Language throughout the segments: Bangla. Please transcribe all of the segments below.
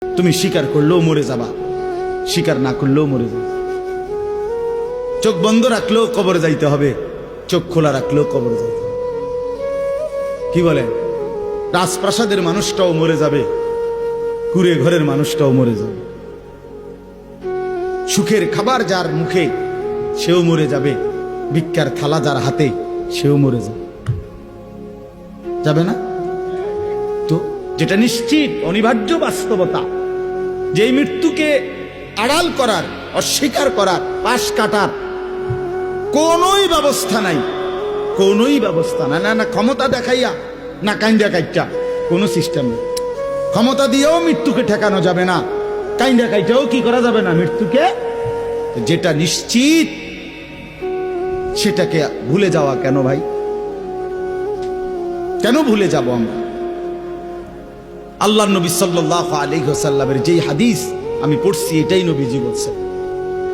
তুমি স্বীকার করলেও মরে যাবা, স্বীকার না করলেও মরে যাবে। চোখ বন্ধ রাখলেও কবরে যাইতে হবে, চোখ খোলা রাখলেও কবরে যাইতে হবে। কি বলে, রাজপ্রাসাদের মানুষটাও মরে যাবে, কুড়ে ঘরের মানুষটাও মরে যাবে। সুখের খাবার যার মুখে সেও মরে যাবে, ভিক্ষার থালা যার হাতে সেও মরে যাবে। যাবে না? তো যেটা নিশ্চিত অনিবার্য বাস্তবতা, যে মৃত্যুকে আড়াল করার, অস্বীকার করার, পাশ কাটার কোনই ব্যবস্থা নাই, কোনই ব্যবস্থা নাই। না না ক্ষমতা দেখাইয়া, না কাইন্দা কাইটা, কোন সিস্টেম নেই। ক্ষমতা দিয়েও মৃত্যুকে ঠেকানো যাবে না, কাইন্দা কাইটাও কি করা যাবে না মৃত্যুকে। যেটা নিশ্চিত সেটাকে ভুলে যাওয়া কেন ভাই? কেন ভুলে যাব আমরা? আল্লাহ নবী সাল্লাল্লাহু আলাইহি ওয়াসাল্লামের যেই হাদিস আমি পড়ছি, এটাই নবীজি বলছেন,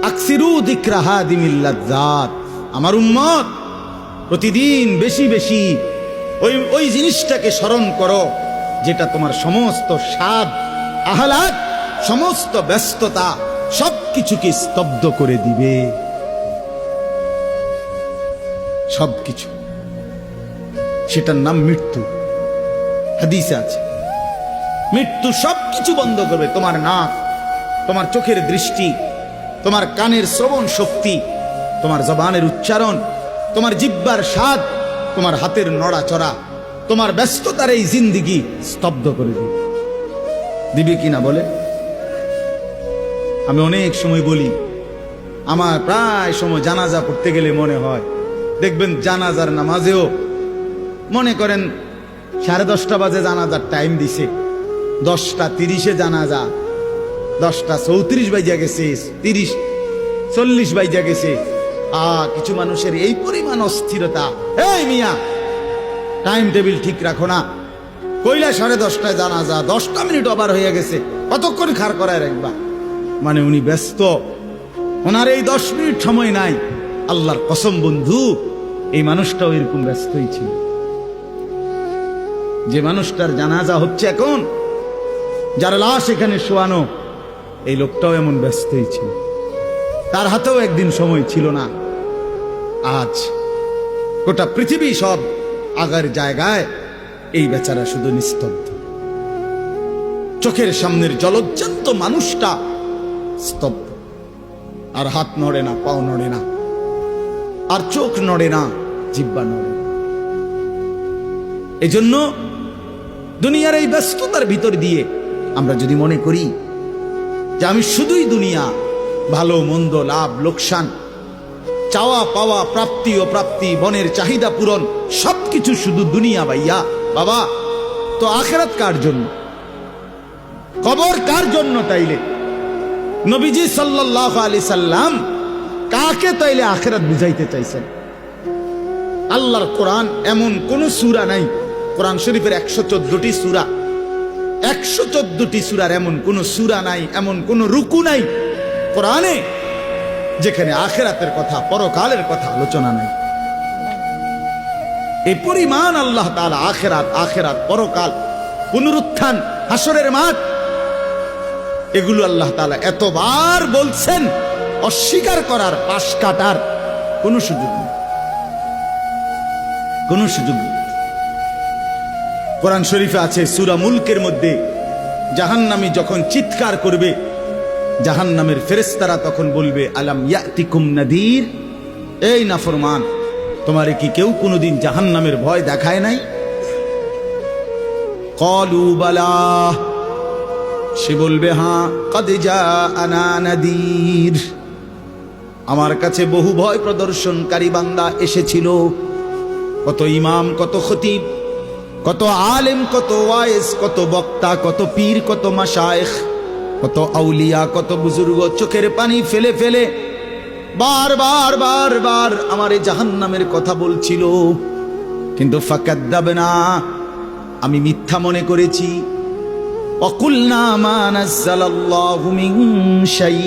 আকসিরু যিকরা হাদিমিল লাযযাত। আমার উম্মত প্রতিদিন বেশি বেশি ওই জিনিসটাকে স্মরণ করো যেটা তোমার সমস্ত স্বাদ, আহ্লাদ, সমস্ত ব্যস্ততা সবকিছুকে স্তব্ধ করে দিবে। সবকিছু, সেটার নাম মৃত্যু। হাদিসে আছে মৃত্যু সবকিছু বন্ধ করবে। তোমার নাক, তোমার চোখের দৃষ্টি, তোমার কানের শ্রবণ শক্তি, তোমার জবানের উচ্চারণ, তোমার জিহ্বার স্বাদ, তোমার হাতের নড়াচড়া, তোমার ব্যস্ততার এই জিন্দিগি স্তব্ধ করে দিবে। দিবে কিনা বলে? আমি অনেক সময় বলি, আমার প্রায় সময় জানাজা পড়তে গেলে মনে হয়, দেখবেন জানাজার নামাজেও মনে করেন 10:30 বাজে জানাজার টাইম দিছে, 10:30 জানাজা, 10:34 বাজে গেছে, 30-40 বাজে গেছে। কিছু মানুষের এই পরিমাণ অস্থিরতা, এই মিয়া টাইম টেবিল ঠিক রাখো না, কইলা 10:30 জানাজা, 10 মিনিট ওভার হয়ে গেছে, কতক্ষণ খাড় করায় রাখবা? মানে উনি ব্যস্ত, ওনার এই 10 মিনিট সময় নাই। আল্লাহর কসম বন্ধু, এই মানুষটাও এরকম ব্যস্তই ছিল। যে মানুষটার জানাজা হচ্ছে এখন, যার লাশ এখানে শোয়ানো, এই লোকটাও এমন ব্যস্তই ছিল। তার হাতেও একদিন সময় ছিল না। আজ গোটা পৃথিবী সব আগার জায়গায়, এই বেচারা শুধু নিস্তব্ধ। চোখের সামনের জলজ্জান্ত মানুষটা স্তব্ধ, আর হাত নড়ে না, পাও নড়ে না, আর চোখ নড়ে না, জিহ্বা নড়ে না। এজন্য দুনিয়ার এই ব্যস্ততার ভিতর দিয়ে আমরা যদি মনে করি যে আমি শুধুই দুনিয়া, ভালো মন্দ, লাভ লোকসান, চাওয়া পাওয়া, প্রাপ্তি অপ্রাপ্তি, মনের চাহিদা পূরণ, সবকিছু শুধু দুনিয়া ভাইয়া, বাবা তো আখিরাত কার জন্য? কবর কার জন্য? তাইলে নবীজি সাল্লাল্লাহু আলাইহি সাল্লাম কাকে তাইলে আখিরাত বুঝাইতে চাইছেন? আল্লাহর কোরআন এমন কোন সূরা নাই, কোরআন শরীফের 114টি সূরা, 114টি সূরার এমন কোন সূরা নাই, এমন কোন রুকু নাই কোরআনে যেখানে আখিরাতের কথা, পরকালের কথা আলোচনা নাই। এই পরিমাণ আল্লাহ তাআলা আখিরাত, আখিরাত, পরকাল, পুনরুত্থান, হাসরের মাঠ, এগুলো আল্লাহ তাআলা এতবার বলছেন, অস্বীকার করার, পাশ কাটার কোন সুযোগ নেই, কোন সুযোগ নেই। কোরআন শরীফে আছে সূরা মুলকের মধ্যে, জাহান্নামী যখন চিৎকার করবে, জাহান্নামের ফেরেশতারা তখন বলবে, আলাম ইয়াতিকুম নাদির, এই নাফরমান, তোমারে কি কেউ কোনোদিন জাহান্নামের ভয় দেখায় নাই? ক্বালু বালা, সে বলবে হ্যাঁ, ক্বাদ জাআনা নাদির, আমার কাছে বহু ভয় প্রদর্শনকারী বান্দা এসেছিল। কত ইমাম, কত খতিব, কত আলেম, কত ওয়াইজ, কত বক্তা, কত পীর, কত মাশায়েখ, কত আউলিয়া, কত বুজুর্গ চোখের পানি ফেলে ফেলে বারবার বারবার আমার এই জাহান্নামের কথা বলছিল, কিন্তু ফাকাদ্দাবনা, আমি মিথ্যা মনে করেছি। ওয়াকুলনা মা নাযালাল্লাহু মিন শাই,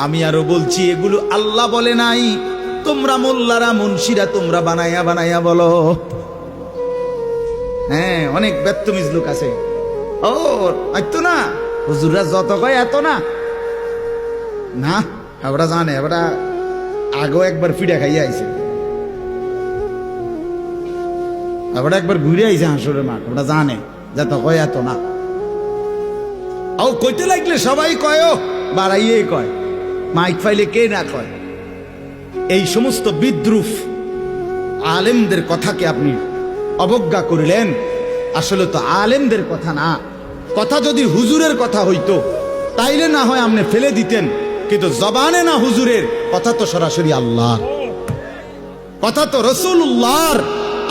আমি আরো বলছি এগুলো আল্লাহ বলে নাই, তোমরা মোল্লারা, মুন্সিরা তোমরা বানায়া বানায়া বলো। হ্যাঁ, অনেক বেত্তমিজ লোক আছে, ও আইতো না হুজুররা যত কয় এত না, না ওরা জানে, ওরা আগেও একবার ফিডা খাইয়া আইছে, ওরা একবার ঘুরে আইছে হাসুরের মাঠ, ওরা জানে যত কয় এত না। ও কইতে লাগলে সবাই কয়, বাড়াইয়ে কয়, মাইক ফাইলে কে না কয়। এই সমস্ত বিদ্রুপ আলেমদের কথাকে আপনি অবজ্ঞা করিলেন। আসলে তো আলেমদের কথা না, কথা যদি হুজুরের কথা হইতো তাইলে না হয় আপনি ফেলে দিতেন, কিন্তু জবানে না হুজুরের কথা, তো সরাসরি আল্লাহর কথা, তো রাসূলুল্লাহর,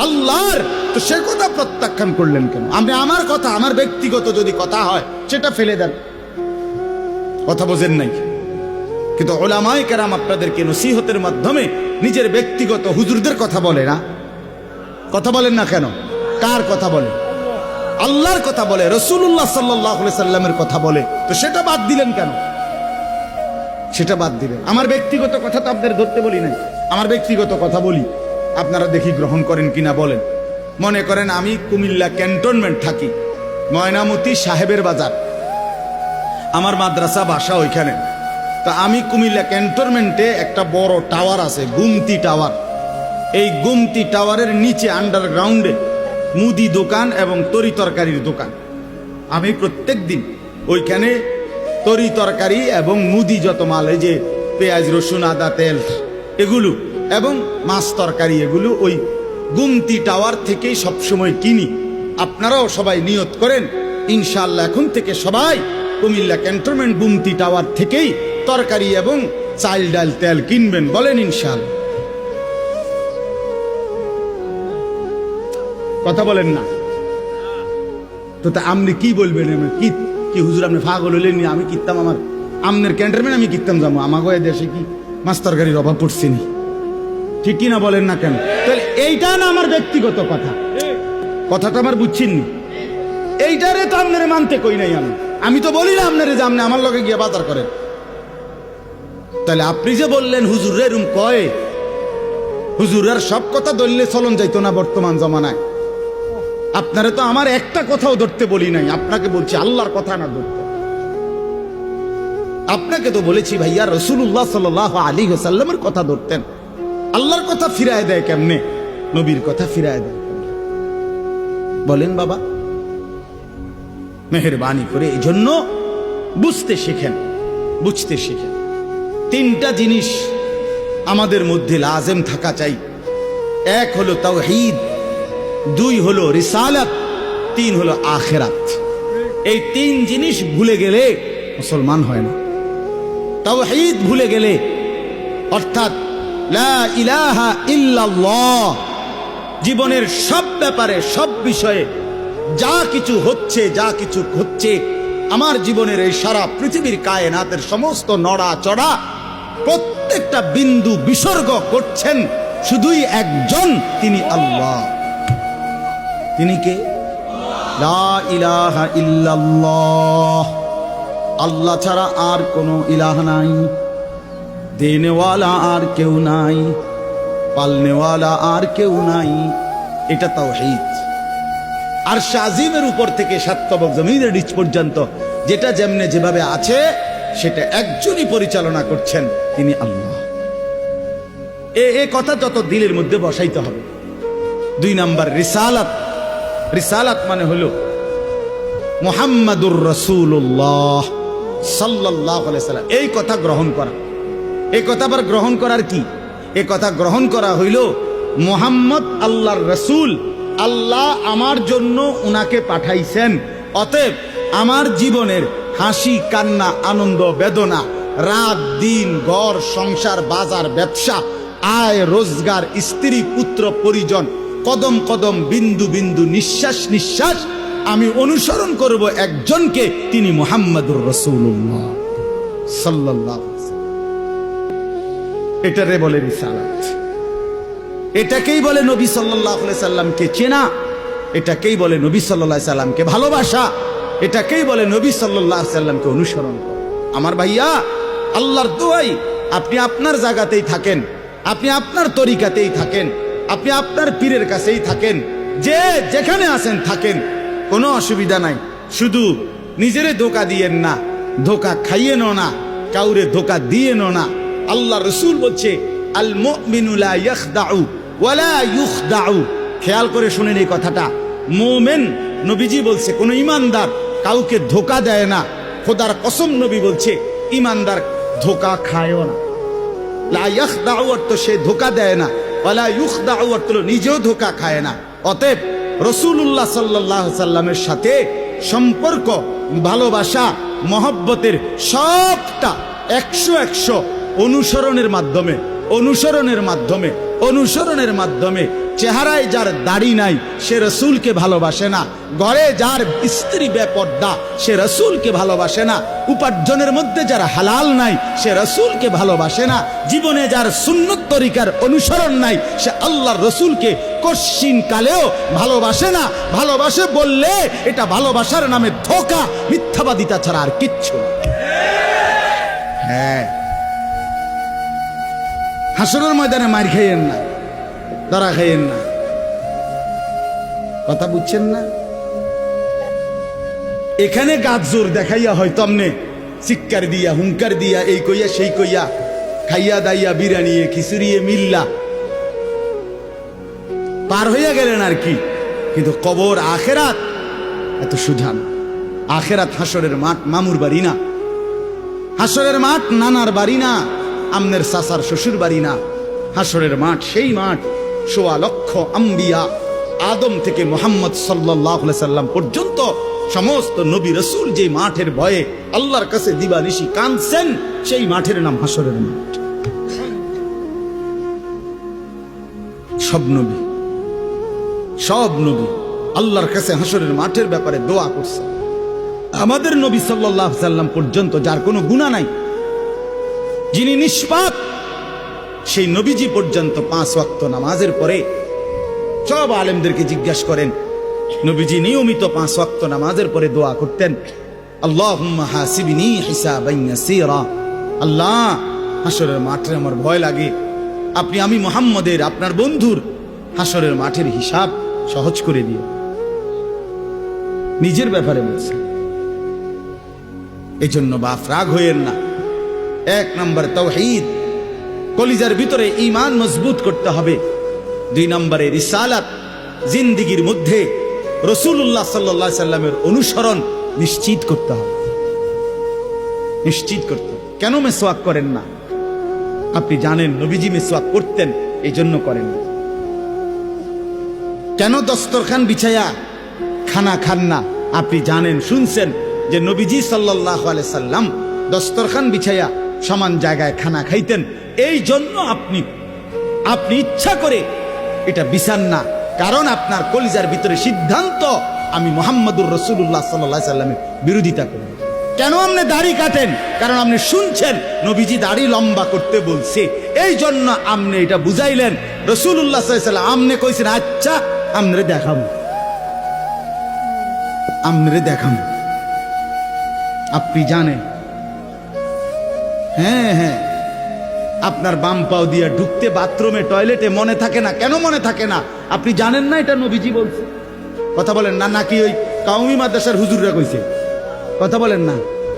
আল্লাহর, তো সে কথা প্রত্যাখ্যান করলেন কেন? আপনি আমার কথা, আমার ব্যক্তিগত যদি কথা হয় সেটা ফেলে দেন, কথা বোঝেন নাই। কিন্তু উলামায়ে কেরাম আপনাদেরকে নসিহতের মাধ্যমে নিজের ব্যক্তিগত হুজুরদের কথা বলে না, কথা বলেন না কেন? কার কথা বলে? আল্লাহর কথা বলে, রাসূলুল্লাহ সাল্লাল্লাহু আলাইহি সাল্লামের কথা বলে, তো সেটা বাদ দিলেন কেন? সেটা বাদ দিলেন। আমার ব্যক্তিগত কথা তো আপনাদের ধরতে বলি নাই, আমার ব্যক্তিগত কথা বলি, আপনারা দেখি গ্রহণ করেন কিনা বলেন। মনে করেন আমি কুমিল্লা ক্যান্টনমেন্ট থাকি, ময়নামতি সাহেবের বাজার, আমার মাদ্রাসা বাসা ওইখানে। তা আমি কুমিল্লা ক্যান্টনমেন্টে একটা বড় টাওয়ার আছে, গুমতি টাওয়ার। এই গুমতি টাওয়ারের নিচে আন্ডারগ্রাউন্ডে মুদি দোকান এবং তরি তরকারির দোকান। আমি প্রত্যেক দিন ওইখানে তরি তরকারি এবং মুদি যত মাল, এই যে পেঁয়াজ রসুন আদা তেল এগুলো এবং মাছ তরকারি, এগুলো ওই গুমতি টাওয়ার থেকেই সবসময় কিনি। আপনারাও সবাই নিয়ত করেন ইনশাআল্লাহ এখন থেকে সবাই কুমিল্লা ক্যান্টনমেন্ট গুমতি টাওয়ার থেকেই তরকারি এবং চাল ডাল তেল কিনবেন, বলেন ইনশাআল্লাহ। কথা বলেন না তো, তা আপনি কি বলবেন? কি কি হুজুর আপনি পাগল হইলেন? আমি কিনতাম, আমার আমনের ক্যান্টনমেন্ট আমি কিনতাম যাবো, আমাকে দেশে কি মাছ তরকারির অভাব পড়ছে নি? ঠিক কিনা বলেন না কেন? তাহলে এইটা না আমার ব্যক্তিগত কথা, কথাটা আমার বুঝছেন নি? এইটারে তো আপনারে মানতে কই নাই আমি, আমি তো বলি না আপনারে যে আপনি আমার লগে গিয়ে বাজার করেন। তাহলে আপনি যে বললেন হুজুর এরম কয়, হুজুরের সব কথা ধরলে চলন যাইতো না বর্তমান জমানায়। আপনারে তো আমার একটা কথাও ধরতে বলি নাই, আপনাকে বলছি আল্লাহর কথা না ধরতে। আপনাকে তো বলেছি ভাইয়া রাসূলুল্লাহ সাল্লাল্লাহু আলাইহি ওয়াসাল্লামের কথা ধরতেন। আল্লাহর কথা ফিরায় দেয় কেমনে? নবীর কথা ফিরায় দেয় কেমনে? বলেন বাবা, মেহেরবানি করে। এই জন্য বুঝতে শিখেন, বুঝতে শিখেন। তিনটা জিনিস আমাদের মধ্যে লাজেম থাকা চাই। এক হলো তাওহীদ, দুই হলো রিসালাত, তিন হলো আখিরাত। এই তিন জিনিস ভুলে গেলে মুসলমান হয় না। তাওহীদ ভুলে গেলে, অর্থাৎ লা ইলাহা ইল্লাল্লাহ, জীবনের সব ব্যাপারে, সব বিষয়ে যা কিছু হচ্ছে, যা কিছু হচ্ছে, আমার জীবনের এই সারা পৃথিবীর কায়নাতের সমস্ত নড়া চড়া, প্রত্যেকটা বিন্দু বিসর্গ করছেন শুধুই একজন, তিনি আল্লাহ। তিনি কে? লা ইলাহা ইল্লাল্লাহ, আল্লাহ ছাড়া আর কোনো ইলাহ নাই, দেনেওয়ালা আর কেউ নাই, পালনেওয়ালা আর কেউ নাই। এটা তাওহীদ। আর শাজিমের উপর থেকে সাততবক জমিনের নিচ পর্যন্ত যেটা যেমনে যেভাবে আছে সেটা একজনই পরিচালনা করছেন, তিনি আল্লাহ। এ কথা যত দিলের মধ্যে বসাইতে হবে। দুই নাম্বার রিসালাত। রিসালাত মানে হলো মুহাম্মাদুর রাসূলুল্লাহ সাল্লাল্লাহু আলাইহি সাল্লাম, এই কথা গ্রহণ করা। এই কথা আবার গ্রহণ করার কি? এই কথা গ্রহণ করা হইল মুহাম্মদ আল্লাহর রাসূল, আল্লাহ আমার জন্য উনাকে পাঠাইছেন, অতএব আমার জীবনের হাসি কান্না আনন্দ বেদনা, রাত দিন, ঘর সংসার বাজার ব্যবসা, আয় রোজগার, স্ত্রী পুত্র পরিজন, কদম কদম বিন্দু বিন্দু নিঃশ্বাস নিঃশ্বাস আমি অনুসরণ করব একজনকে, তিনি মুহাম্মাদুর রাসূলুল্লাহ সাল্লাল্লাহু আলাইহি ওয়াসাল্লাম। এটারে বলে রিসালাত। এটাকেই বলে নবী সাল্লাল্লাহু আলাইহি সাল্লামকে চেনা, এটাকেই বলে নবী সাল্লাল্লাহু আলাইহি সাল্লামকে ভালোবাসা, এটাকেই বলে নবী সাল্লাল্লাহু আলাইহি সাল্লামকে অনুসরণ করা। আমার ভাইয়া, আল্লাহর দোয়াই আপনি আপনার জায়গাতেই থাকেন, আপনি আপনার তরিকাতেই থাকেন, আপনি আপনার পীরের কাছেই থাকেন, যে যেখানে আছেন থাকেন, কোনো অসুবিধা নাই। শুধু নিজেরে ধোকা দিয়েন না, ধোকা খাইয়েন না, কাউরে ধোকা দিয়েন না। আল্লাহ রসুল বলছে আল মুমিনু লা ইয়াখদাউ ওয়ালা ইউখদাউ। খেয়াল করে শুনেন এই কথাটা। মুমিন, নবীজি বলছে, কোন ইমানদার কাউকে ধোকা দেয় না। খোদার কসম নবী বলছে ইমানদার ধোকা খায়ও না। লা ইয়াখদাউ অর্থ সে ধোকা দেয় না, ওয়ালা ইউখদাউ অর্থ নিজেও ধোকা খায় না। অতএব রাসূলুল্লাহ সাল্লাল্লাহু আলাইহি সাল্লামের সাথে সম্পর্ক, ভালোবাসা, মহব্বতের সবটা 100 অনুসরণের মাধ্যমে, অনুসরণের মাধ্যমে। চেহারায় যার দাড়ি নাই সে রসুলকে ভালোবাসে না, ঘরে যার স্ত্রী বেপর্দা সে রসুলকে ভালোবাসে না, উপার্জনের মধ্যে যার হালাল নাই সে রসুলকে ভালোবাসে না, জীবনে যার সুন্নত তরিকার অনুসরণ নাই সে আল্লাহর রসুলকে কশ্চিন কালেও ভালোবাসে না। ভালোবাসে বললে এটা ভালোবাসার নামে ধোঁকা, মিথ্যাবাদিতা ছাড়া আর কিচ্ছু না। হ্যাঁ, হাসরের ময়দানে মার খাইয়েন না, ধরা খাইয়েন না। কথা বুঝছেন না? এখানে গাছ জোর দেখাইয়া হয়তো আমনে চিৎকার দিয়া, হুঙ্কার দিয়া, এই কইয়া সেই কইয়া, খাইয়া দাইয়া, বিরানিয়ে খিচুড়িয়ে মিল্লা পার হইয়া গেলেন আর কি। কিন্তু কবর আখেরাত এত সুজান। আখেরাত হাসরের মাঠ মামুর বাড়ি না, হাসরের মাঠ নানার বাড়ি না, আমনের সাসার শ্বশুর বাড়ি না। হাসরের মাঠ সেই মাঠ ১৬ লক্ষ আম্বিয়া, আদম থেকে মুহাম্মদ সাল্লাল্লাহু আলাইহি সাল্লাম পর্যন্ত সমস্ত নবী রাসূল যে মাঠের ভয়ে আল্লাহর কাছে দিবানিশি কাঁদছেন, সেই মাঠের নাম হাসরের মাঠ। সব নবী আল্লাহর কাছে হাসরের মাঠের ব্যাপারে দোয়া করছে। আমাদের নবী সাল্লাল্লাহু আলাইহি সাল্লাম পর্যন্ত যার কোনো গুনাহ নাই, যিনি নিষ্পাপ, সেই নবীজি পর্যন্ত 5 ওয়াক্ত নামাজের পরে সব আলেমদেরকে জিজ্ঞাসা করেন, নবীজি নিয়মিত 5 ওয়াক্ত নামাজের পরে দোয়া করতেন, আল্লাহুম্মা হাসিবনি হিসাবান ইয়াসীরা। আল্লাহ, হাসরের মাঠে আমার ভয় লাগে, আমি মুহাম্মদের, আপনার বন্ধুর হাসরের মাঠের হিসাব সহজ করে দিও। নিজের ব্যাপারে বলছে। এই জন্য বাপ রাগ হইয়েন না। 1 নম্বর তাওহীদ, কলিজার ভিতরে ঈমান মজবুত করতে হবে। 2 নম্বরে রিসালাত, জিন্দেগীর মধ্যে রাসূলুল্লাহ সাল্লাল্লাহু আলাইহি সাল্লামের অনুসরণ নিশ্চিত করতে হবে। কেন মেসওয়াক করেন না? আপনি জানেন নবীজি মেসওয়াক করতেন, এই জন্য করেন না। কেন দস্তরখান বিছায়া খানা খান না? আপনি জানেন, শুনছেন যে নবীজি সাল্লাল্লাহু আলাইহি সাল্লাম দস্তরখান বিছায়া সমান জায়গায় খানা খাইতেন, এই জন্য আপনি ইচ্ছা করে এটা বিছান না। কারণ আপনার কলিজার ভিতরে সিদ্ধান্ত, আমি মুহাম্মদুর রাসূলুল্লাহ সাল্লাল্লাহু আলাইহি সাল্লামের বিরোধিতা করি। কেন আপনি দাড়ি কাটেন? কারণ আপনি শুনছেন নবীজি দাড়ি লম্বা করতে বলছে, এই জন্য আপনি এটা বুঝাইলেন। রাসূলুল্লাহ সাল্লাল্লাহু আলাইহি সাল্লাম আপনি কইছেন, আচ্ছা আমরে দেখাম। আপনি জানেন, হ্যাঁ, আপনার বাম পাও দিয়া ঢুকতে বাথরুমে, টয়লেটে মনে থাকে না। কেন মনে থাকে না? আপনি জানেন না এটা নবীজি বলছে। কথা বলেন না, নাকি ওই কাউমি মাদ্রাসার হুজুররা কইছে? কথা বলেন না।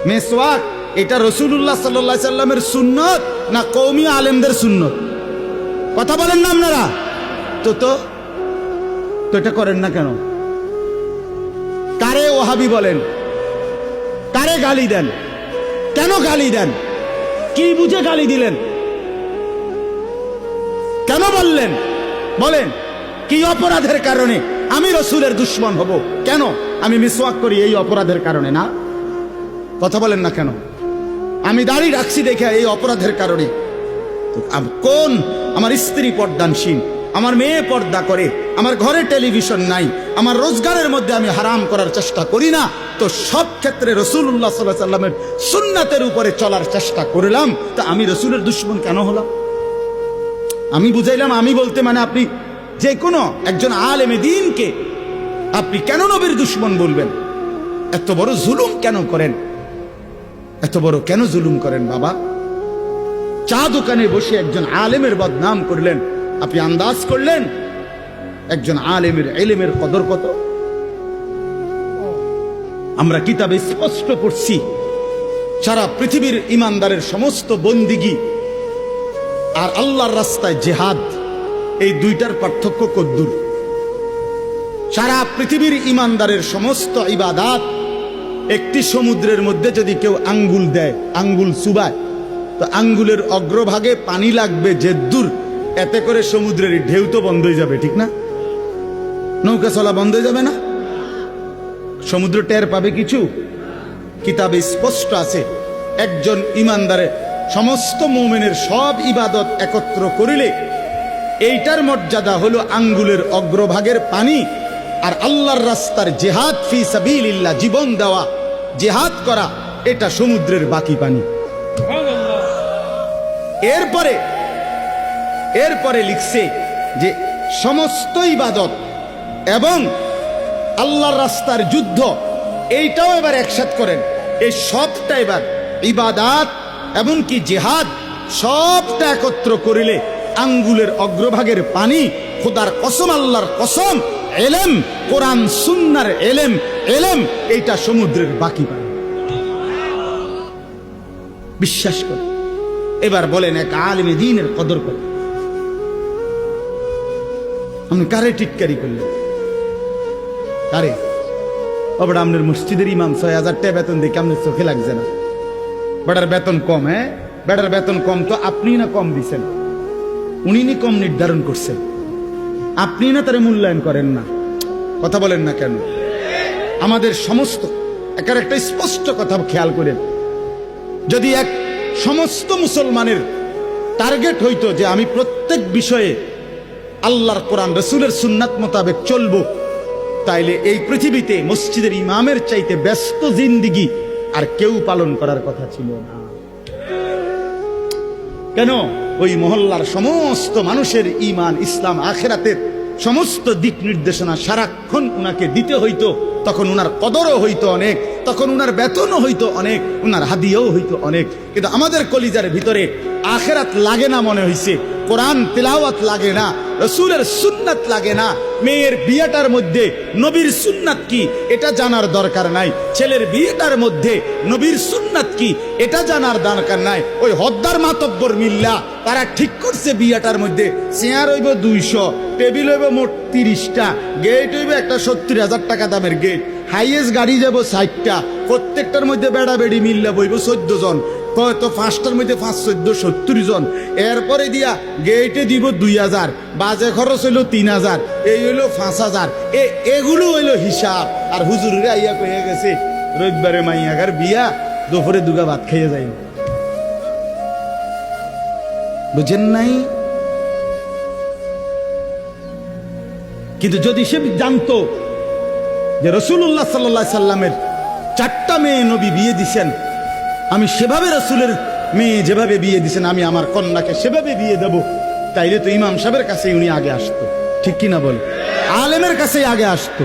মেসওয়াক এটা রাসূলুল্লাহ সাল্লাল্লাহু আলাইহি সাল্লামের সুন্নত না কওমি আলেমদের সুন্নত? কথা বলেন না আপনারা। তো এটা করেন না কেন? কারে ওহাবি বলেন? কারে গালি দেন? কেন গালি দেন? কি বুঝে গালি দিলেন? কেন বললেন? বলেন, কি অপরাধের কারণে আমি রাসূলের দুশমন হব? কেন? আমি মিসওয়াক করি এই অপরাধের কারণে না? কথা বলেন না কেন? আমি দাড়ি রাখছি দেখে এই অপরাধের কারণে? কোন আমার স্ত্রী পর্দানশীল, আমার মেয়ে পর্দা করে, আমার ঘরে টেলিভিশন নাই, আমার রোজগারের মধ্যে আমি হারাম করার চেষ্টা করি না, তো সব ক্ষেত্রে রাসূলুল্লাহ সাল্লাল্লাহু আলাইহি সাল্লামের সুন্নাতের উপরে চলার চেষ্টা করলাম, তা আমি রাসূলের দুশমন কেন হলাম? আমি বুঝাইলাম, আমি বলতে মানে আপনি যে কোনো একজন আলেমে দ্বীনকে আপনি কেন নবীর দুশমন বলবেন? এত বড় জুলুম কেন করেন? এত বড় কেন জুলুম করেন বাবা? চা দোকানে বসে একজন আলেমের বদনাম করলেন, আপনি আন্দাজ করলেন একজন আলেমের ইলমের কদর কত? আমরা কিতাবে স্পষ্ট পড়ছি সারা পৃথিবীর ইমানদারের সমস্ত বন্দিগি আর আল্লাহর রাস্তায় জিহাদ, এই দুইটার পার্থক্য কদ্দুর। সারা পৃথিবীর ইমানদারের সমস্ত ইবাদাত একটি সমুদ্রের মধ্যে যদি কেউ আঙ্গুল দেয়, আঙ্গুল চুবায়, তো আঙ্গুলের অগ্রভাগে পানি লাগবে যে দূর, এতে করে সমুদ্রের ঢেউ তো বন্ধ হয়ে যাবে, ঠিক না? নৌকা চলা বন্ধ হয়ে যাবে না? সমুদ্র টের পাবে কিছু? কিতাবে স্পষ্ট আছে একজন ইমানদারে সমস্ত মুমিনের সব ইবাদত একত্র করিলে এইটার মর্যাদা হলো আঙ্গুলের অগ্রভাগের পানি। আর আল্লাহর রাস্তার জিহাদ ফি সাবিলিল্লাহ, জীবন দেওয়া, জিহাদ করা, এটা সমুদ্রের বাকি পানি। এরপরে লিখছে যে সমস্ত ইবাদত এবং আল্লাহর রাস্তার যুদ্ধ, এইটাও এবার একসাথ করেন। এই সবটা এবার ইবাদাত এমনকি জিহাদ সবটা একত্র করিলে আঙ্গুলের অগ্রভাগের পানি, খোদার কসম, আল্লাহর কসম, এলেম, কোরআন সুন্নাহর এলেম, এইটা সমুদ্রের বাকি পানি। বিশ্বাস করে এবার বলেন এক আলেমে দ্বীনের কদর করে আপনি কারে টিটকারি করলেন? কারে? ওটা আপনার মসজিদের ইমাম ৬,০০০ টাকা বেতন দেখে আপনার চোখে লাগছে না? বেটার বেতন কম, হ্যাঁ বেটার বেতন কম তো আপনি না কম দিছেন, উনি নি কম নির্ধারণ করছেন, আপনি না তারা মূল্যায়ন করেন না। কথা বলেন না কেন? আমাদের সমস্ত একটা স্পষ্ট কথা খেয়াল করেন, যদি এক সমস্ত মুসলমানের টার্গেট হইতো যে আমি প্রত্যেক বিষয়ে আল্লাহর কোরআন রসুলের সুন্নাত মোতাবেক চলবো, তাইলে এই পৃথিবীতে মসজিদের ইমামের চাইতে ব্যস্ত জিন্দিগি আর কেউ পালন করার কথা ছিল না। কেন? ওই মহল্লার সমস্ত মানুষের ঈমান, ইসলাম, আখিরাতের সমস্ত দিক নির্দেশনা সারাক্ষণ উনাকে দিতে হইতো, তখন উনার কদরও হইতো অনেক, তখন উনার বেতনও হইতো অনেক, উনার হাদিয়াও হইতো অনেক। কিন্তু আমাদের কলিজার ভিতরে আখিরাত লাগে না মনে হইছে, কোরআন তিলাওয়াত লাগে না, রসুলের সুন্নাত লাগে না, মেয়ের বিয়েটার মধ্যে নবীর সুন্নাত কি এটা জানার দরকার নাই, ছেলের বিয়েটার মধ্যে নবীর সুন্নাত কি এটা জানার দরকার নাই। ওই হদ্দার মাতব্বর মিল্লা তারা ঠিক করছে বিয়েটার মধ্যে চেয়ার হইব ২০০, টেবিল হইব মোট ৩০টা, গেট হইব একটা ৭০,০০০ টাকা দামের গেট, হাইয়েস্ট গাড়ি যাব ৬০টা, প্রত্যেকটার মধ্যে বেড়া বেড়ি মিল্লা বইব ১৪ জন, তো ৫টার মধ্যে ৫, ১৪, ৭০ জন। এরপরে দিয়া গেটে দিব ২,০০০, বাজে খরচ হইলো ৩,০০০, এই হইলো ৫,০০০। এগুলো হইলো হিসাব। আর হুজুরে আইয়া কয়ে গেছে রবিবারে মাইয়াগার বিয়া, দুপুরে দুগা ভাত খাইয়ে যাই। বুঝেন নাই? কিন্তু যদি সে জানতো যে রাসূলুল্লাহ সাল্লাল্লাহু আলাইহি সাল্লামের ৪টা মেয়ে নবী বিয়ে দিছেন, আমি সেভাবে রাসূলের মেয়ে যেভাবে বিয়ে দিছেন আমি আমার কন্যাকে সেভাবে বিয়ে দেব, তাইলে তো ইমাম সাহেবের কাছে উনি আগে আসতো, ঠিক কিনা বল? আলেমের কাছে আগে আসতো।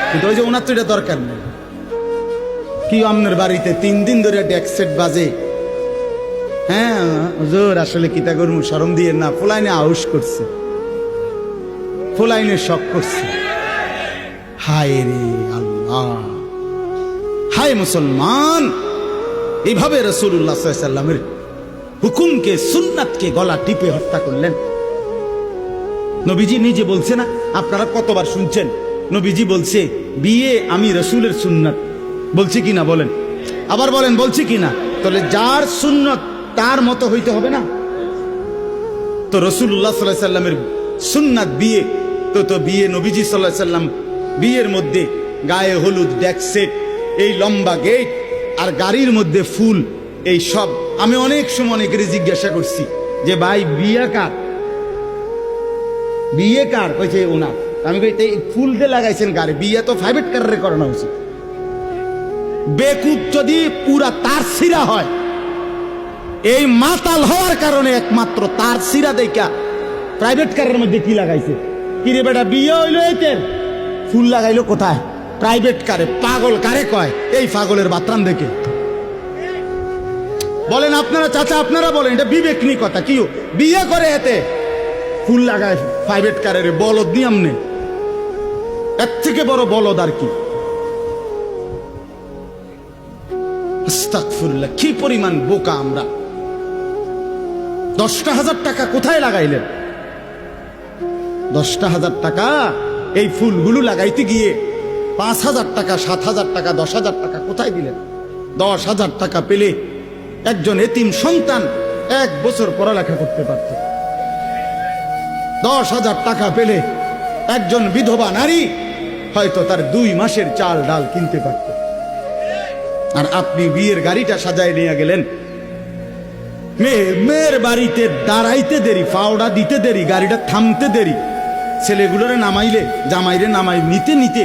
কিন্তু ওই যে ওনার তো এটা দরকার নেই। কি আপনার বাড়িতে ৩ দিন ধরে ডেক সেট বাজে, হ্যাঁ হুজুর আসলে কিতা করবো, শরম দিয়ে না, ফুলাইনে আউশ করছে, ফুলাইনে শখ করছে। হায় রে আল্লাহ, হায় মুসলমান, এইভাবে রাসূলুল্লাহ সাল্লাল্লাহু আলাইহি সাল্লামের হুকুমকে, সুন্নাতকে গলা টিপে হত্যা করলেন। নবীজি নিজে বলছে না, আপনারা কতবার শুনছেন, নবীজি বলছে বিয়ে আমি রাসূলের সুন্নাত, বলছি কিনা বলেন? আবার বলেন বলছি কিনা? তাহলে যার সুন্নাত তার মতো হইতে হবে না? তো রাসূলুল্লাহ সাল্লাল্লাহু আলাইহি সাল্লামের সুন্নাত বিয়ে, তো বিয়ে নবীজি সাল্লাল্লাহু আলাইহি সাল্লাম বিয়ের মধ্যে গায়ে হলুদ, ডেক সেট, এই লম্বা গেট আর গাড়ির মধ্যে ফুল, এই সব। আমি অনেক সময় অনেকের জিজ্ঞাসা করছি যে ভাই বিয়ে কার, বিয়ে কার? কইছে ওনার। আমি কই এই ফুল দিয়ে লাগাইছেন গাড়ি, বিয়ে তো প্রাইভেট কারে করানো উচিত। বেকুব যদি পুরা তার সিরা হয়, এই মাতাল হওয়ার কারণে একমাত্র তার সিরা দেখা প্রাইভেট কারের মধ্যে কি লাগাইছে। কিরে বেটা বিয়ে হইলো এতের, ফুল লাগাইলো কোথায়? প্রাইভেট কারে। পাগল কারে কয়? এই পাগলের বাতরান দেখে। বলেন আপনারা চাচা, আপনারা বলেন, এটা বিবেক নি কথা। কি বিয়ে করে এতে ফুল লাগায় প্রাইভেট কারের, বলদ নি আমনে? এর থেকে বড় বলদ আর কি? আস্তাগফিরুল্লাহ, কি পরিমাণ বোকা আমরা। 10,000 টাকা কোথায় লাগাইলেন? 10,000 টাকা এই ফুলগুলো লাগাইতে গিয়ে 5,000 টাকা, 7,000 টাকা, 10,000 টাকা কোথায় দিলেন? 10,000 টাকা পেলে একজন এতিম সন্তান 1 বছর পড়ালেখা করতে পারত। 10,000 টাকা পেলে একজন বিধবা নারী হয়তো তার 2 মাসের চাল ডাল কিনতে পারত। আর আপনি বিয়ের গাড়িটা সাজায় নিয়ে গেলেন, মেয়ের বাড়িতে দাঁড়াইতে দেরি, ফাওড়া দিতে দেরি, গাড়িটা থামতে দেরি, ছেলেগুলোরে নামাইলে জামাইরে নামাই নিতে নিতে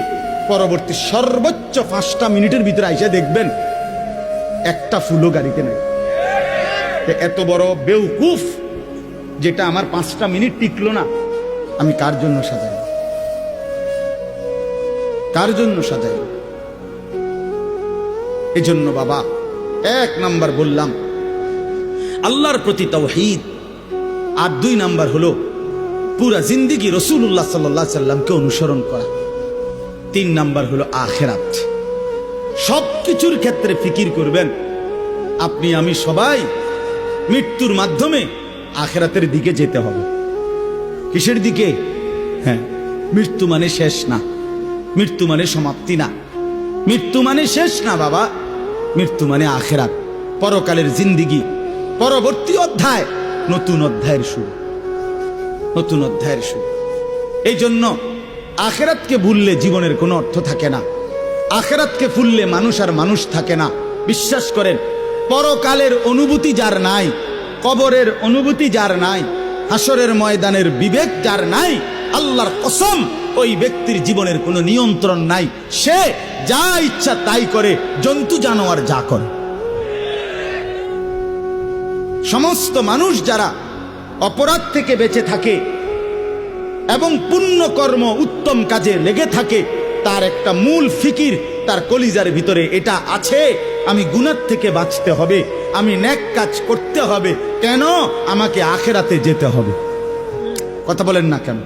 পরবর্তী সর্বোচ্চ 5টা মিনিটের ভিতরে আইসা দেখবেন একটা ফুলও গাড়িতে নাই। এত বড় বেউকুফ যেটা আমার 5টা মিনিট টিকলো না, আমি কার জন্য সাজাই? কার জন্য সাজাই? এই জন্য বাবা 1 নাম্বার বললাম আল্লাহর প্রতি তাওহীদ, আর 2 নাম্বার হলো পুরা জিন্দেগি রাসূলুল্লাহ সাল্লাল্লাহু আলাইহি সাল্লামকে অনুসরণ করা। 3 নাম্বার হলো আখিরাত। সবকিছুর ক্ষেত্রে ফিকির করবেন। আপনি আমি সবাই মৃত্যুর মাধ্যমে আখিরাতের দিকে যেতে হবে। কিসের দিকে? হ্যাঁ, মৃত্যু মানে শেষ না, মৃত্যু মানে সমাপ্তি না, মৃত্যু মানে শেষ না বাবা। মৃত্যু মানে আখিরাত, পরকালের জিন্দেগি, পরবর্তী অধ্যায়, নতুন অধ্যায়ের শুরু, নতুন অধ্যায়ের শুরু। এই জন্য আখিরাতকে ভুললে জীবনের কোনো অর্থ থাকে না। আখিরাতকে ভুললে মানুষ আর মানুষ থাকে না। বিশ্বাস করেন, পরকালের অনুভূতি যার নাই, কবরের অনুভূতি যার নাই, হাসরের ময়দানের বিবেক যার নাই, আল্লাহর কসম ওই ব্যক্তির জীবনের কোনো নিয়ন্ত্রণ নাই। সে যা ইচ্ছা তাই করে, জন্তু জানোয়ার যা করে। সমস্ত মানুষ যারা অপরাধ থেকে বেঁচে থাকে এবং পুণ্য কর্ম উত্তম কাজে লেগে থাকে, তার একটা মূল ফিকির তার কলিজার ভিতরে এটা আছে, আমি গুনাহ থেকে বাঁচতে হবে, আমি নেক কাজ করতে হবে। কেন? আমাকে আখিরাতে যেতে হবে। কথা বলেন না কেন?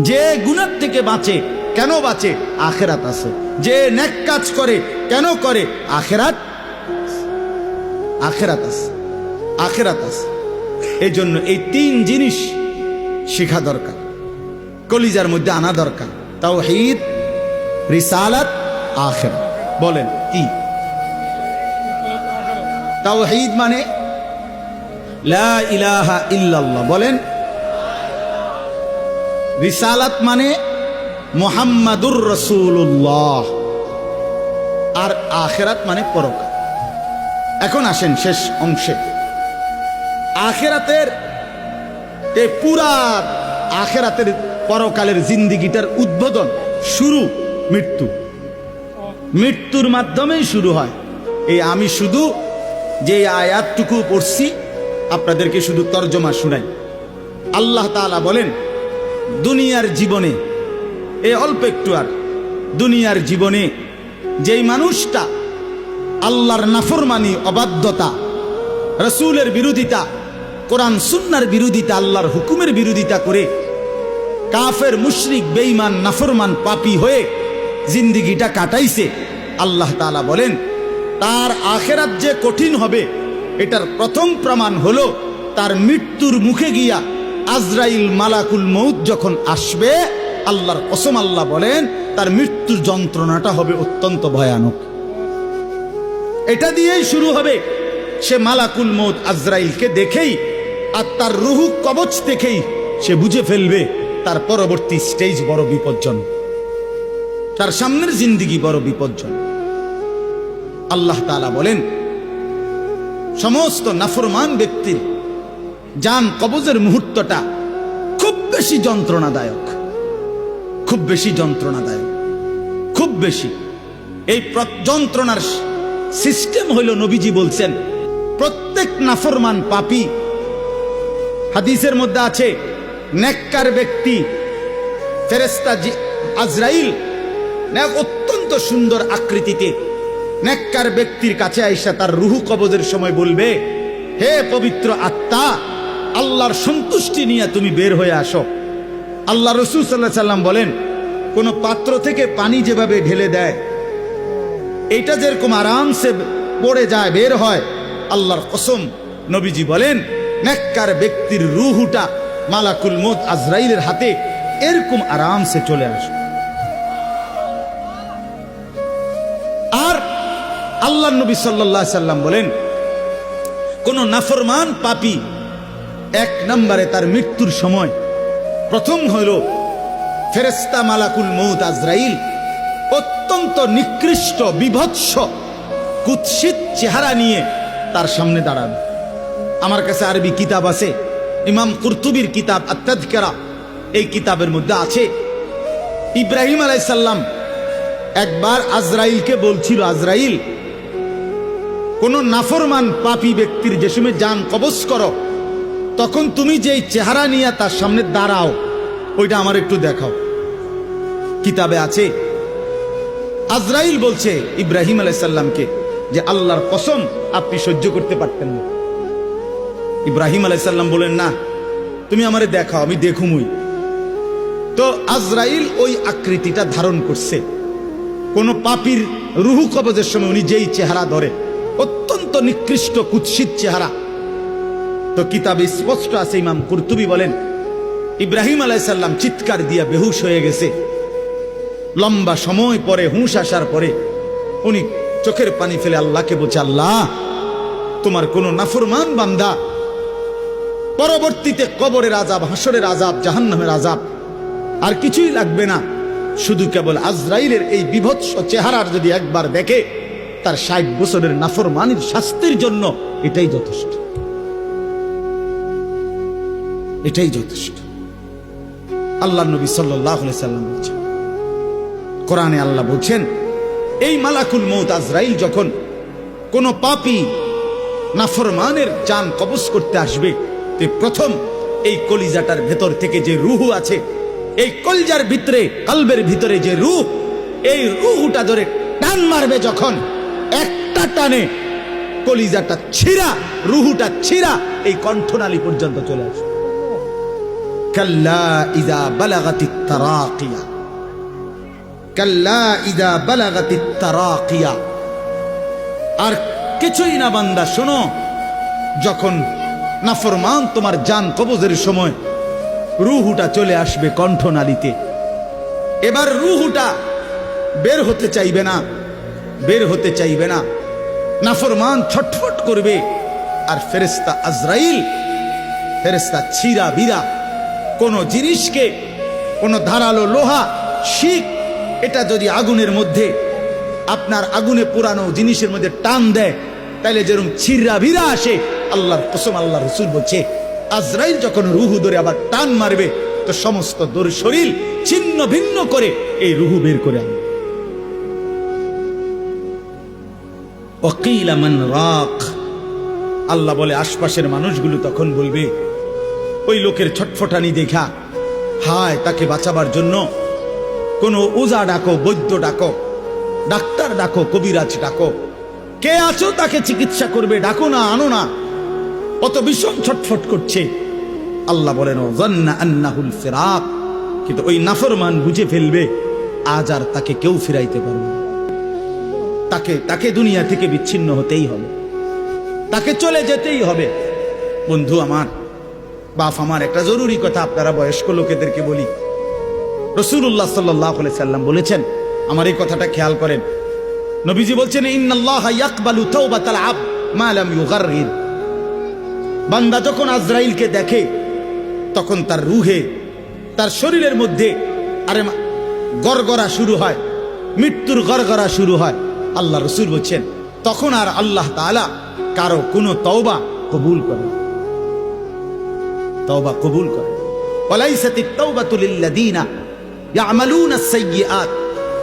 যে গুনাহ থেকে বাঁচে, কেন বাঁচে? আখিরাত আছে। যে নেক কাজ করে, কেন করে? আখিরাত, আখিরাত আছে, আখিরাত আছে। এই জন্য এই 3 জিনিস শেখা দরকার, কলিজার মধ্যে আনা দরকার। তাওহীদ, রিসালাত, আখিরাত। বলেন কি? তাওহীদ মানে লা ইলাহা ইল্লাল্লাহ, বলেন। রিসালাত মানে মুহাম্মাদুর রাসূলুল্লাহ, আর আখিরাত মানে পরকাল। এখন আসেন শেষ অংশে। আখিরাতের এই পুরা আখিরাতের পরকালের জিন্দেগিটার উদ্বোধন, শুরু মৃত্যু। মৃত্যুর মাধ্যমেই শুরু হয়। এই আমি শুধু যে আয়াতটুকু পড়ছি আপনাদেরকে শুধু তর্জমা শুনাই। আল্লাহ তাআলা বলেন, দুনিয়ার জীবনে, এই অল্প একটু, আর দুনিয়ার জীবনে যেই মানুষটা আল্লাহর নাফরমানি, অবাধ্যতা, রাসূলের বিরোধিতা, কোরআন সুন্নাহর বিরোধিতা, আল্লাহর হুকুমের বিরোধিতা করে কাফের, মুশরিক, বেঈমান, নাফরমান, পাপী হয়ে জিন্দেগিটা কাটাইছে, আল্লাহ তাআলা বলেন তার আখিরাত যে কঠিন হবে এটার প্রথম প্রমাণ হলো তার মৃত্যুর মুখে গিয়া আজরাইল মালাকুল মউত যখন আসবে, আল্লাহর কসম আল্লাহ বলেন তার মৃত্যুর যন্ত্রণাটা হবে অত্যন্ত ভয়ানক। এটা দিয়েই শুরু হবে। সে মালাকুল মউত আজরাইলকে দেখেই আর তার রুহু কবচ দেখেই সে বুঝে ফেলবে তার পরবর্তী স্টেজ বড় বিপজ্জনক, তার সামনের জিন্দেগি বড় বিপজ্জনক। আল্লাহ তাআলা বলেন সমস্ত নাফরমান ব্যক্তির জান কবজের মুহূর্তটা খুব বেশি যন্ত্রণাদায়ক, খুব বেশি যন্ত্রণাদায়ক, খুব বেশি। এই যন্ত্রণার সিস্টেম হইল, নবীজি বলছেন প্রত্যেক নাফরমান পাপী, হাদিসের মধ্যে আছে নেককার ব্যক্তি, ফেরেশতা আজরাইল অত্যন্ত সুন্দর আকৃতিতে নেককার ব্যক্তির কাছে আইসা তার রুহু কবজের সময় বলবে, হে পবিত্র আত্মা, আল্লাহর সন্তুষ্টি নিয়ে তুমি বের হয়ে আসো। আল্লাহ রাসূল সাল্লাল্লাহু আলাইহি সাল্লাম বলেন, কোন পাত্র থেকে পানি যেভাবে ঢেলে দেয়, এইটা যেরকম আরামসে পড়ে যায়, বের হয়, আল্লাহর কসম নবীজি বলেন নেককার ব্যক্তির রূহটা মালাকুল মউত আজরাইলের হাতে এরকম আরামসে চলে আসে। আর আল্লাহ নবী সাল্লাল্লাহু আলাইহি সাল্লাম বলেন কোন নাফরমান পাপী এক নম্বরে তার মৃত্যুর সময় প্রথম হইল ফেরেশতা মালাকুল মউত আজরাইল অত্যন্ত নিকৃষ্ট বিভৎস কুৎসিত চেহারা নিয়ে তার সামনে দাঁড়াবে। আমার কাছে আরবি কিতাব আছে, ইমাম কুরতুবির কিতাব আত-তাযকিরা, এই কিতাবের মধ্যে আছে ইব্রাহিম আলাইহিস সালাম একবার আজরাইলকে বলছিল, আজরাইল কোন নাফরমান পাপী ব্যক্তির যে সময় জান কবজ করো তখন তুমি যেই চেহারা নিয়ে তার সামনে দাঁড়াও ওইটা আমার একটু দেখাও। কিতাবে আছে আজরাইল বলছে ইব্রাহিম আলাইহিস সালামকে যে আল্লাহর কসম আপনি সহ্য করতে পারতেন না। ইব্রাহিম আলাইহিস সালাম বলেন না, তুমি আমারে দেখাও, আমি দেখুমই। তো আজরাইল ওই আকৃতিটা ধারণ করছে। কোন পাপীর রুহু কবজের সময় উনি যেই চেহারা ধরে অত্যন্ত নিকৃষ্ট কুৎসিত চেহারা। তো কিতাবে স্পষ্ট আছে, ইমাম কুরতুবী বলেন ইব্রাহিম আলাইহিস সালাম চিৎকার দিয়া বেহুশ হয়ে গেছে। লম্বা সময় পরে হুঁশ আসার পরে উনি চোখের পানি ফেলে আল্লাহকে বলছে, আল্লাহ তোমার কোন নাফরমান বান্দা পরবর্তীতে কবরের আযাব, হাসরের আযাব, জাহান্নামের আযাব আর কিছুই লাগবে না, শুধু কেবল আজরাইলের এই বিভৎস চেহারার যদি একবার দেখে তার ৬০ বছরের নাফরমানির শাস্তির জন্য এটাই যথেষ্ট, এটাই যথেষ্ট। আল্লাহ নবী সাল্লাল্লাহু আলাইহি সাল্লাম বলছেন, কোরআনে আল্লাহ বলছেন এই মালাকুল মউত আজরাইল যখন কোন পাপী নাফরমানের জান কবজ করতে আসবে তে প্রথম এই কলিজাটার ভেতর থেকে যে রূহ আছে, এই কলিজার ভিতরে কলবের ভিতরে যে রূহ, এই রূহটা ধরে টান মারবে যখন, একটা টানে কলিজাটা ছিঁড়া, রূহটা ছিঁড়া এই কণ্ঠনালী পর্যন্ত চলে আসবে। কাল্লা ইযা বালাগাতিত তারাকিয়া, কাল্লা ইযা বালাগাতিত তারাকিয়া। আর কিছুই না বান্দা, শোনো, যখন নাফরমান তোমার জান কবজের সময় রূহটা চলে আসবে কণ্ঠনালীতে, এবার রূহটা বের হতে চাইবে না, বের হতে চাইবে না, নাফরমান ছটফট করবে। আর ফেরেশতা আজরাইল, ফেরেশতা ছিঁড়া বিরা কোন জিনিসকে, কোন ধারালো লোহা, শিক, এটা যদি আগুনের মধ্যে, আপনার আগুনে পুরানো জিনিসের মধ্যে টান দেয় তাইলে যেরকম ছিঁড়া ভিড়া আসে, আল্লাহর কসম আল্লাহ রাসূল বলছে আজরাইল যখন রূহু ধরে আবার টান মারবে তো সমস্ত দর শরীর ছিন্ন ভিন্ন করে এই রূহু বের করে আনবে। ওয়াকিলা মান রাক, আল্লাহ বলে আশপাশের মানুষগুলো তখন বলবে ওই লোকের ছটফটানি দেখা, হায় তাকে বাঁচাবার জন্য কোন ওজা ডাকো, বৈদ্য ডাকো, ডাক্তার ডাকো, কবিরাজ ডাকো, কে আছো তাকে চিকিৎসা করবে, ডাকো না, আনো না, কত ভীষণ ছটফট করছে। আল্লাহ বলেন যান্না আন্নাহুল ফিরাক, কিন্তু ওই নাফরমান বুঝে ফেলবে আজ আর তাকে কেউ ফিরাইতে পারবে না, তাকে দুনিয়া থেকে বিচ্ছিন্ন হতেই হবে, তাকে চলে যেতেই হবে। বন্ধু আমার, বাপ আমার, একটা জরুরি কথা আপনারা বয়স্ক লোকেদেরকে বলি। রাসূলুল্লাহ সাল্লাল্লাহু আলাইহি সাল্লাম বলেছেন, আমার এই কথাটা খেয়াল করেন, নবীজি বলছেন ইন্নাল্লাহা ইয়াকবালু তাওবাতাল আবদ মা লাম ইউগাররির। বান্দা যখন আজরাইলকে দেখে তখন তার রূহে, তার শরীরের মধ্যে আরে গড়গড়া শুরু হয়, মৃত্যুর গড়গড়া শুরু হয়। আল্লাহ রাসূল বলছেন তখন আর আল্লাহ তাআলা কারো কোনো তওবা কবুল করেন, তওবা কবুল করেন। ওয়ালাইসাতিত তাওবাতু লিল্লাযিনা ইয়ামালুনা আস-সাইয়্যাত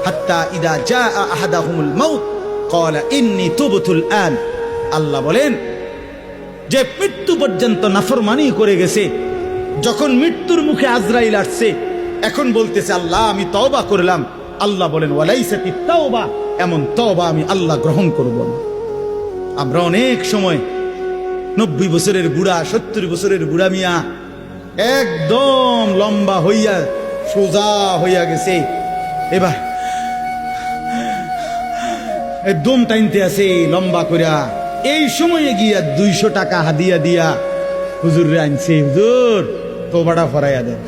হাত্তা ইযা জাআ আহাদাহুমুল মাউত ক্বালা ইন্নী তুবতুল আন। আল্লাহ বলেন যে মৃত্যু পর্যন্ত নাফরমানি করে গেছে, যখন মৃত্যুর মুখে আজরাইল আসছে এখন বলতেছে আল্লাহ আমি তওবা করলাম। আল্লাহ বলেন ওয়ালাইসাতিত তাওবা, এমন তওবা আমি আল্লাহ গ্রহণ করব না। আমরা অনেক সময় 90 বছরের বুড়া, 70 বছরের বুড়া মিয়া একদম লম্বা হইয়া সোজা হইয়া গেছে, এবার দম টাইনতে আছে লম্বা কইরা, এই সময়ে গিয়া 200 টাকা হাদিয়া দিয়া হুজুর রে আনছে, হুজুর তোবাটা ফরাইয়া দেন,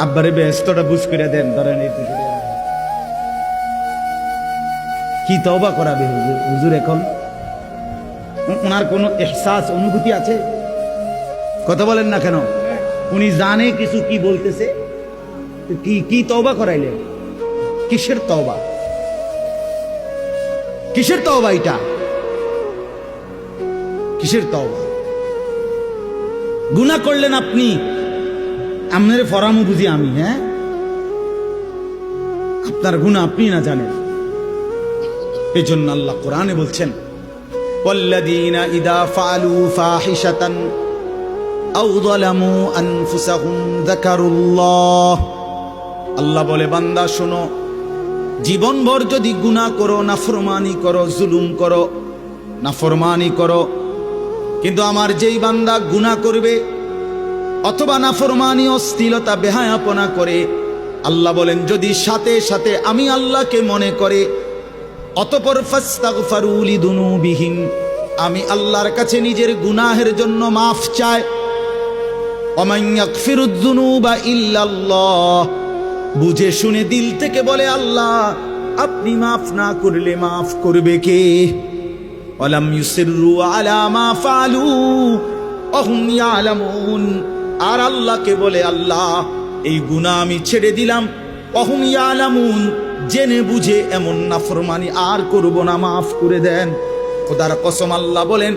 আব্বারে ব্যস্তটা বুঝ করে দেন, ধরেন এই 200 টাকা। কি তওবা করাবে হুজুর? হুজুর এখন ওনার কোনো এহসাস অনুভূতি আছে? কথা বলেন না কেন? উনি জানে কিছু কি বলতেছে, কি তওবা করাইলেন? কিসের তওবা? কিসের তওবা এটা? কিসের তওবা? গুনাহ করলেন আপনি, আপনার ফরামু বুঝি আমি? হ্যাঁ, আপনার গুনাহ আপনি না জানেন। এই জন্য আল্লাহ কোরআনে বলছেন, ওয়াল্লাযীনা ইযা ফাআলু ফাহিশাতান আও যালামু আনফুসাহুম যাকারুল্লাহ। আল্লাহ বলে, বান্দা শোনো, জীবনভর যদি গুনাহ করো, নাফরমানি করো, জুলুম করো, নাফরমানি করো, কিন্তু আমার যেই বান্দা গুনাহ করবে অথবা নাফরমানি, অশ্লীলতা, বেহায়াপনা করে, আল্লাহ বলেন যদি সাথে সাথে আমি আল্লাহকে মনে করে, অতঃপর ফাস্তাগফারু লিযুনুবিহিম, আমি আল্লাহর কাছে নিজের গুনাহের জন্য মাফ চায়, ওয়া মান ইয়াগফিরুয যুনুবা ইল্লাল্লাহ, বুঝে শুনে দিল থেকে বলে আল্লাহ আপনি মাফ না করলে মাফ করবে কে? ওয়ালাম ইউসিররু আলা মা ফাআলু ওয়া হুম ইয়ালামুন, আর আল্লাহকে বলে আল্লাহ এই গুনাহ আমি ছেড়ে দিলাম, ওয়া হুম ইয়ালামুন, জেনে বুঝে এমন নাফরমানি আর করব না, মাফ করে দেন। খোদার কসম আল্লাহ বলেন,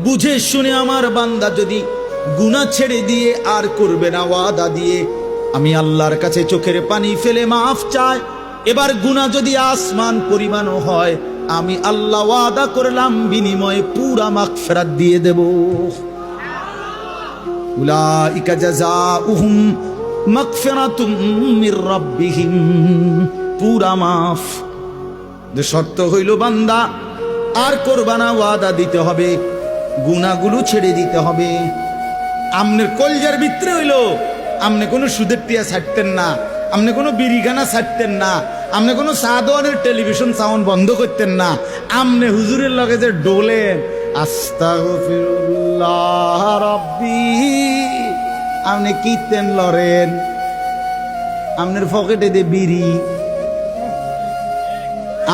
বুঝে শুনে আমার বান্দা যদি গুনাহ ছেড়ে দিয়ে আর করবে না, ওয়াদা দিয়ে আমি আল্লাহর কাছে চোখের পানি ফেলে মাফ চায়, এবার গুনাহ যদি আসমান পরিমাণও হয়, আমি আল্লাহ ওয়াদা করলাম বিনিময়ে পুরা মাগফিরাত দিয়ে দেব। উলাইকা জাযাউহুম মাগফিরাতুম মির রাব্বিহিম, পুরা মাফ। যে শর্ত হইল বান্দা আর করবা না, ওয়াদা দিতে হবে, গুনাহগুলো ছেড়ে দিতে হবে। আমনের কলজার ভিতরে হইল আমনে কোনো সুদের টিয়া ছাড়তেন না, আমনে কোনো বিড়িখানা ছাড়তেন না, আমনে কোনো সাদওয়ানের টেলিভিশন সাউন্ড বন্ধ করতেন না, আমনে হুজুরের লগে যে ডোলেন আস্তাগফিরুল্লাহ রাব্বি, আমনে কীর্তন লরেন, আমনের পকেটে দে বিড়ি,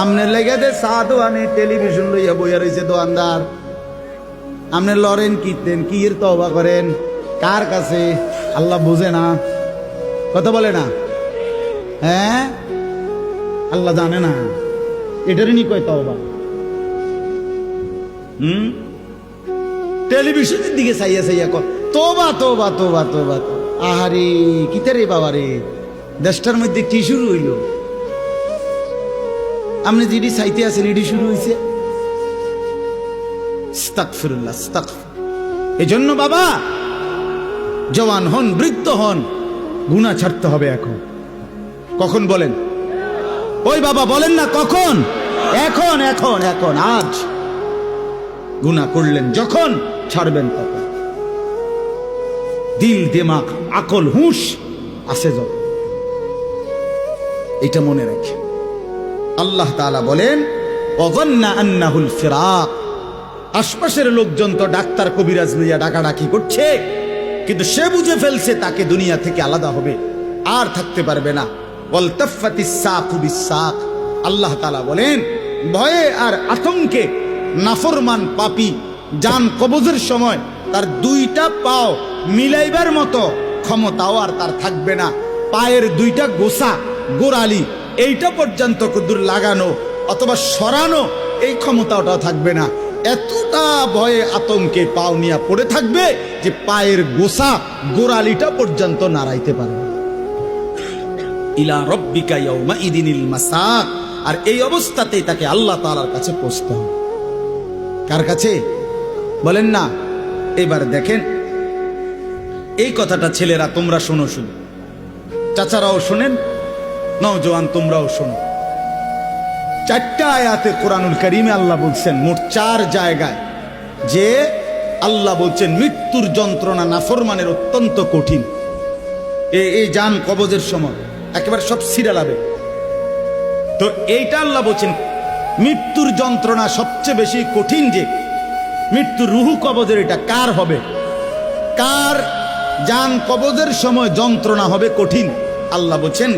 আমনে লেগে দে সাদওয়ানে টেলিভিশন লইয়া বইয়া রয়েছে দোকানদার, আমনে লরেন কীর্তন, কি এর তওবা করেন কার কাছে? আল্লাহ বুঝে না? কথা বলে না? হ্যাঁ, আল্লাহ জানে না? এটারই নি কয় তওবা। টেলিভিশনের দিকে চাইয়া চাইয়া কয় তোবা তোবা তোবা তোবা। আহারে কিতে রে বাবা রে, দেশটার মধ্যে কি শুরু হইল? আপনি যেটি চাইতে আছেন এটি শুরু হয়েছে। আস্তাগফিরুল্লাহ, আস্তাগফির। এজন্য বাবা জওয়ান হন, বৃদ্ধ হন, গুনাহ ছাড়তে হবে এখন। কখন বলেন? ওই বাবা বলেন না কখন? এখন এখন এখন, আজ। গুনাহ করলেন যখন, ছাড়বেন তখন। দিল, দিমাগ, আকল, হুঁশ আছে যখন, এটা মনে রাখে। আল্লাহ তাআলা বলেন, ওয়াযান্না আন্নাহুল ফিরাক, আশপাশের লোকজন তো ডাক্তার কবিরাজ লইয়া ডাকাডাকি করছে, কিন্তু সে বুঝে ফেলছে তাকে দুনিয়া থেকে আলাদা হবে, আর থাকতে পারবে না। ওয়ালতাফাতিস সাকু বিসাক, আল্লাহ তাআলা বলেন ভয়ে আর আতঙ্কে নাফরমান পাপী জান কবজের সময় তার দুইটা পাও মিলাইবার মতো ক্ষমতাও আর তার থাকবে না। পায়ের দুইটা গোসা, গোড়ালি, এইটা পর্যন্ত কুদুর লাগানো অথবা সরানো এই ক্ষমতাটাও থাকবে না। এতটা ভয়ে আতঙ্কে পাও নিয়ে পড়ে থাকবে যে পায়ের গোসা, গোড়ালিটা পর্যন্ত নাড়াইতে পারবে। ইলা রব্বিকা ইয়াউমা ইদিনিল মাসাক, আর এই অবস্থাতেই তাকে আল্লাহ তাআলার কাছে পৌঁছতে হবে। কার কাছে বলেন না? এবার দেখেন এই কথাটা ছেলেরা তোমরা শোনো, শুনো, চাচারাও শোনেন, নওজোয়ান তোমরাও শোনো। 4টা আয়াতে কোরআনুল কারীমে আল্লাহ বলছেন, মোট 4 জায়গায়, যে আল্লাহ বলছেন মৃত্যুর যন্ত্রণা নাফরমানের অত্যন্ত কঠিন। এই জান কবজের সময় একেবারে সব ছিঁড়া লাগবে। তো এইটা আল্লাহ বলছেন মৃত্যুর যন্ত্রণা সবচেয়ে বেশি কঠিন, যে মৃত্যুর রুহু কবজের এটা কার হবে, কার জান কবজের সময় যন্ত্রণা হবে কঠিন। আল্লাহ বলছেন